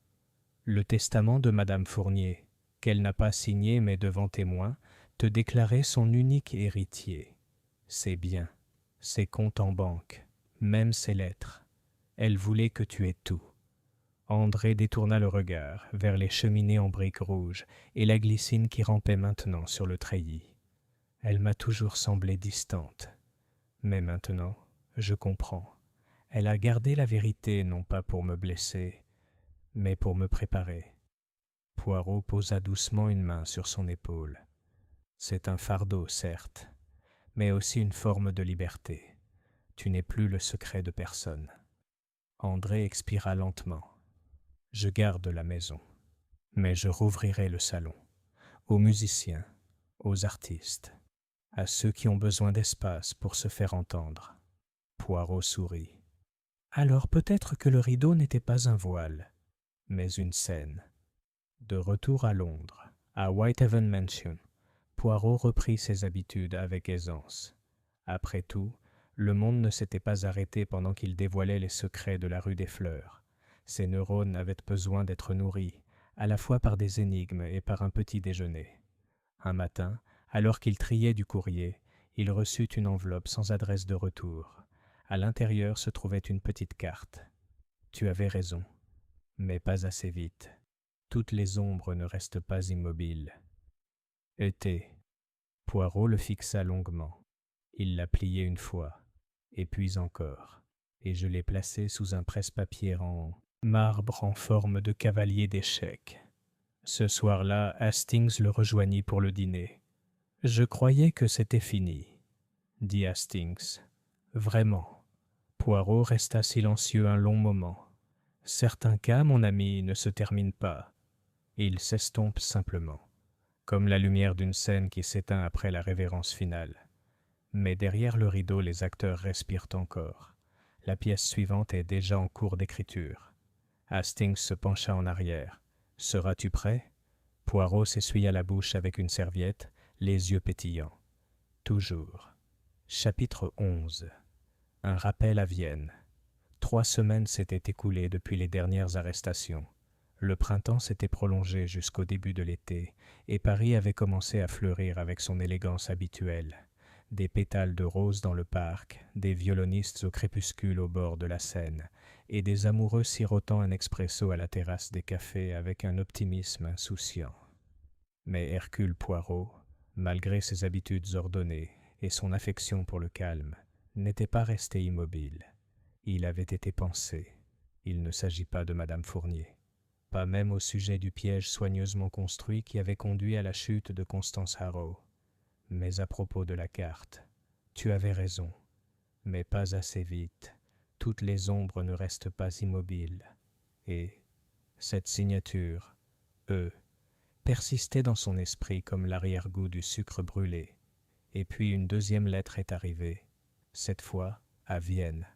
Le testament de madame Fournier, qu'elle n'a pas signé mais devant témoin, te déclarait son unique héritier. Ses biens, ses comptes en banque, même ses lettres. Elle voulait que tu aies tout. » André détourna le regard vers les cheminées en briques rouges et la glycine qui rampait maintenant sur le treillis. Elle m'a toujours semblé distante. Mais maintenant, je comprends. Elle a gardé la vérité non pas pour me blesser, mais pour me préparer. Poirot posa doucement une main sur son épaule. C'est un fardeau, certes, mais aussi une forme de liberté. Tu n'es plus le secret de personne. André expira lentement. Je garde la maison, mais je rouvrirai le salon. Aux musiciens, aux artistes, à ceux qui ont besoin d'espace pour se faire entendre. Poirot sourit. Alors peut-être que le rideau n'était pas un voile, mais une scène. De retour à Londres, à Whitehaven Mansion, Poirot reprit ses habitudes avec aisance. Après tout, le monde ne s'était pas arrêté pendant qu'il dévoilait les secrets de la rue des Fleurs. Ses neurones avaient besoin d'être nourris, à la fois par des énigmes et par un petit déjeuner. Un matin, alors qu'il triait du courrier, il reçut une enveloppe sans adresse de retour. À l'intérieur se trouvait une petite carte. Tu avais raison, mais pas assez vite. Toutes les ombres ne restent pas immobiles. Été. Poirot le fixa longuement. Il l'a plié une fois, et puis encore, et je l'ai placé sous un presse-papier en marbre en forme de cavalier d'échecs. Ce soir-là, Hastings le rejoignit pour le dîner. « Je croyais que c'était fini, » dit Hastings. « Vraiment. » Poirot resta silencieux un long moment. « Certains cas, mon ami, ne se terminent pas. Ils s'estompent simplement, comme la lumière d'une scène qui s'éteint après la révérence finale. Mais derrière le rideau, les acteurs respirent encore. La pièce suivante est déjà en cours d'écriture. » Hastings se pencha en arrière. « Seras-tu prêt ?» Poirot s'essuya la bouche avec une serviette, les yeux pétillants. « Toujours. » Chapitre 11. Un rappel à Vienne. 3 semaines s'étaient écoulées depuis les dernières arrestations. Le printemps s'était prolongé jusqu'au début de l'été, et Paris avait commencé à fleurir avec son élégance habituelle. Des pétales de rose dans le parc, des violonistes au crépuscule au bord de la Seine, et des amoureux sirotant un expresso à la terrasse des cafés avec un optimisme insouciant. Mais Hercule Poirot, malgré ses habitudes ordonnées et son affection pour le calme, n'était pas resté immobile. Il avait été pensé. Il ne s'agit pas de Madame Fournier. Pas même au sujet du piège soigneusement construit qui avait conduit à la chute de Constance Harrow. Mais à propos de la carte, tu avais raison, mais pas assez vite. Toutes les ombres ne restent pas immobiles. Et cette signature, E, persistait dans son esprit comme l'arrière-goût du sucre brûlé. Et puis une deuxième lettre est arrivée, cette fois à Vienne.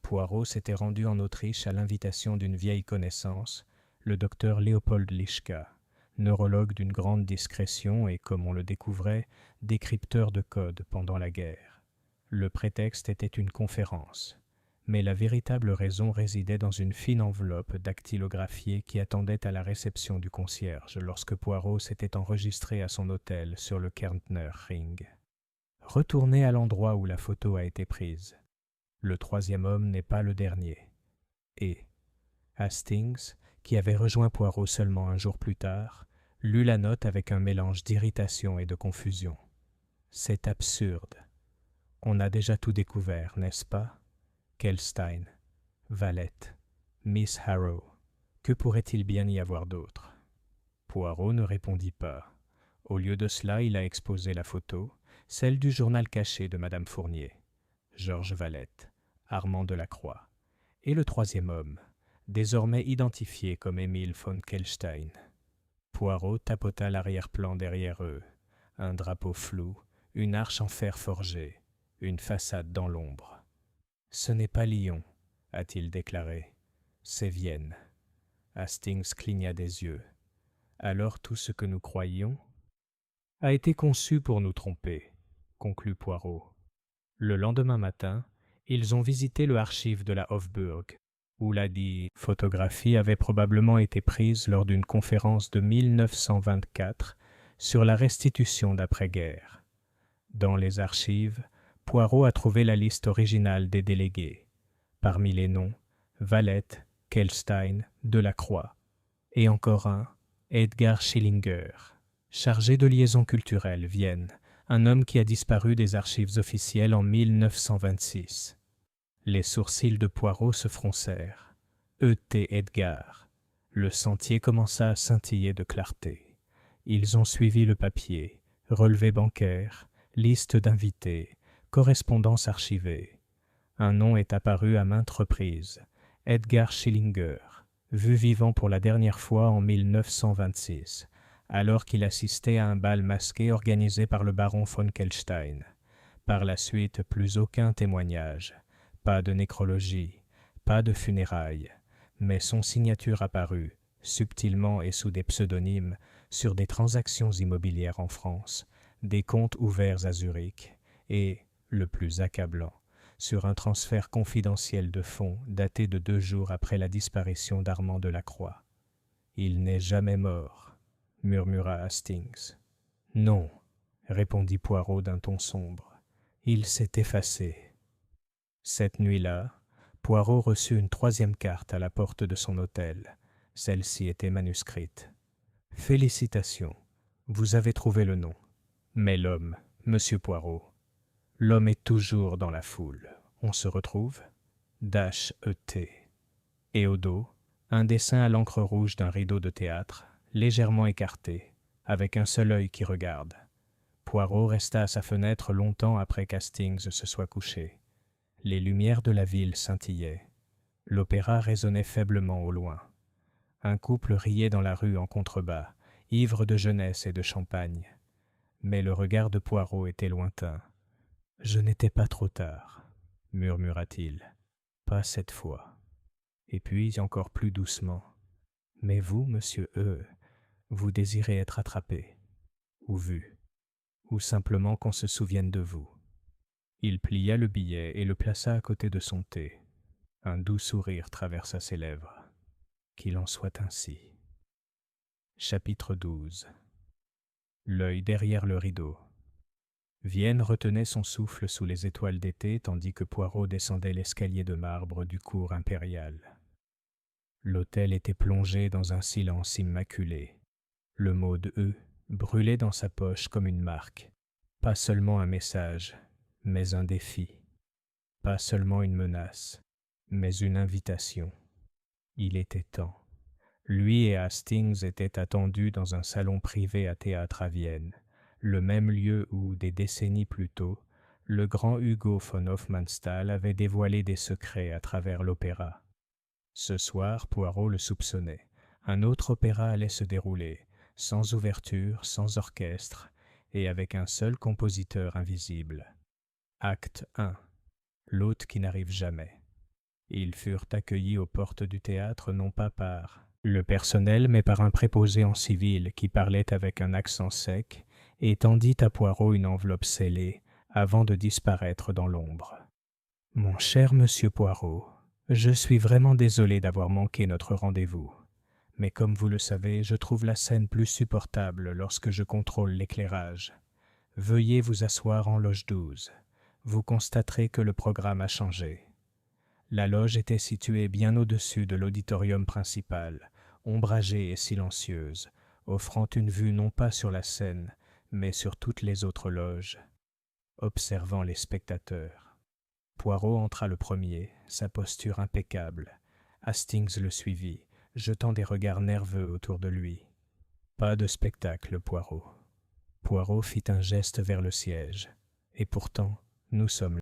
Poirot s'était rendu en Autriche à l'invitation d'une vieille connaissance, le docteur Léopold Lischka, neurologue d'une grande discrétion et, comme on le découvrait, décrypteur de codes pendant la guerre. Le prétexte était une conférence, mais la véritable raison résidait dans une fine enveloppe dactylographiée qui attendait à la réception du concierge lorsque Poirot s'était enregistré à son hôtel sur le Kärntner Ring. Retournez à l'endroit où la photo a été prise. Le 3e homme n'est pas le dernier. Et Hastings, qui avait rejoint Poirot seulement un jour plus tard, lut la note avec un mélange d'irritation et de confusion. C'est absurde. On a déjà tout découvert, n'est-ce pas? Kelstein, Valette, Miss Harrow. Que pourrait-il bien y avoir d'autre? Poirot ne répondit pas. Au lieu de cela, il a exposé la photo, celle du journal caché de Madame Fournier, Georges Valette, Armand Delacroix, et le 3e homme, désormais identifié comme Émile von Kelstein. Poirot tapota l'arrière-plan derrière eux, un drapeau flou, une arche en fer forgé, une façade dans l'ombre. « Ce n'est pas Lyon, a-t-il déclaré, c'est Vienne. » Hastings cligna des yeux. « Alors tout ce que nous croyions a été conçu pour nous tromper, » conclut Poirot. Le lendemain matin, ils ont visité le archive de la Hofburg, où la dite photographie avait probablement été prise lors d'une conférence de 1924 sur la restitution d'après-guerre. Dans les archives, Poirot a trouvé la liste originale des délégués. Parmi les noms, Valette, Kelstein, Delacroix, et encore un, Edgar Schillinger, chargé de liaison culturelle, Vienne, un homme qui a disparu des archives officielles en 1926. Les sourcils de Poirot se froncèrent. E.T. Edgar. Le sentier commença à scintiller de clarté. Ils ont suivi le papier, relevé bancaire, liste d'invités, correspondance archivée. Un nom est apparu à maintes reprises. Edgar Schillinger, vu vivant pour la dernière fois en 1926, alors qu'il assistait à un bal masqué organisé par le baron von Kelstein. Par la suite, plus aucun témoignage, pas de nécrologie, pas de funérailles, mais son signature apparut, subtilement et sous des pseudonymes, sur des transactions immobilières en France, des comptes ouverts à Zurich, et, le plus accablant, sur un transfert confidentiel de fonds daté de 2 jours après la disparition d'Armand Delacroix. « Il n'est jamais mort », murmura Hastings. « Non, » répondit Poirot d'un ton sombre. « Il s'est effacé. » Cette nuit-là, Poirot reçut une 3e carte à la porte de son hôtel. Celle-ci était manuscrite. « Félicitations, vous avez trouvé le nom. Mais l'homme, monsieur Poirot, l'homme est toujours dans la foule. On se retrouve ? E.T. » Et au dos, un dessin à l'encre rouge d'un rideau de théâtre, légèrement écarté, avec un seul œil qui regarde. Poirot resta à sa fenêtre longtemps après qu'Hastings se soit couché. Les lumières de la ville scintillaient. L'opéra résonnait faiblement au loin. Un couple riait dans la rue en contrebas, ivre de jeunesse et de champagne. Mais le regard de Poirot était lointain. « Je n'étais pas trop tard, » murmura-t-il. « Pas cette fois. » Et puis, encore plus doucement. « Mais vous, monsieur E., vous désirez être attrapé, ou vu, ou simplement qu'on se souvienne de vous. » Il plia le billet et le plaça à côté de son thé. Un doux sourire traversa ses lèvres. Qu'il en soit ainsi. Chapitre 12. L'œil derrière le rideau. Vienne retenait son souffle sous les étoiles d'été tandis que Poirot descendait l'escalier de marbre du cours impérial. L'hôtel était plongé dans un silence immaculé. Le mot de E brûlait dans sa poche comme une marque. Pas seulement un message, mais un défi. Pas seulement une menace, mais une invitation. Il était temps. Lui et Hastings étaient attendus dans un salon privé à théâtre à Vienne, le même lieu où, des décennies plus tôt, le grand Hugo von Hofmannsthal avait dévoilé des secrets à travers l'opéra. Ce soir, Poirot le soupçonnait. Un autre opéra allait se dérouler, sans ouverture, sans orchestre, et avec un seul compositeur invisible. Acte 1. L'hôte qui n'arrive jamais. Ils furent accueillis aux portes du théâtre non pas par le personnel, mais par un préposé en civil qui parlait avec un accent sec et tendit à Poirot une enveloppe scellée avant de disparaître dans l'ombre. « Mon cher monsieur Poirot, je suis vraiment désolé d'avoir manqué notre rendez-vous. Mais comme vous le savez, je trouve la scène plus supportable lorsque je contrôle l'éclairage. Veuillez vous asseoir en loge 12. Vous constaterez que le programme a changé. » La loge était située bien au-dessus de l'auditorium principal, ombragée et silencieuse, offrant une vue non pas sur la scène, mais sur toutes les autres loges, observant les spectateurs. Poirot entra le premier, sa posture impeccable. Hastings le suivit, jetant des regards nerveux autour de lui. Pas de spectacle, Poirot. Poirot fit un geste vers le siège. Et pourtant, nous sommes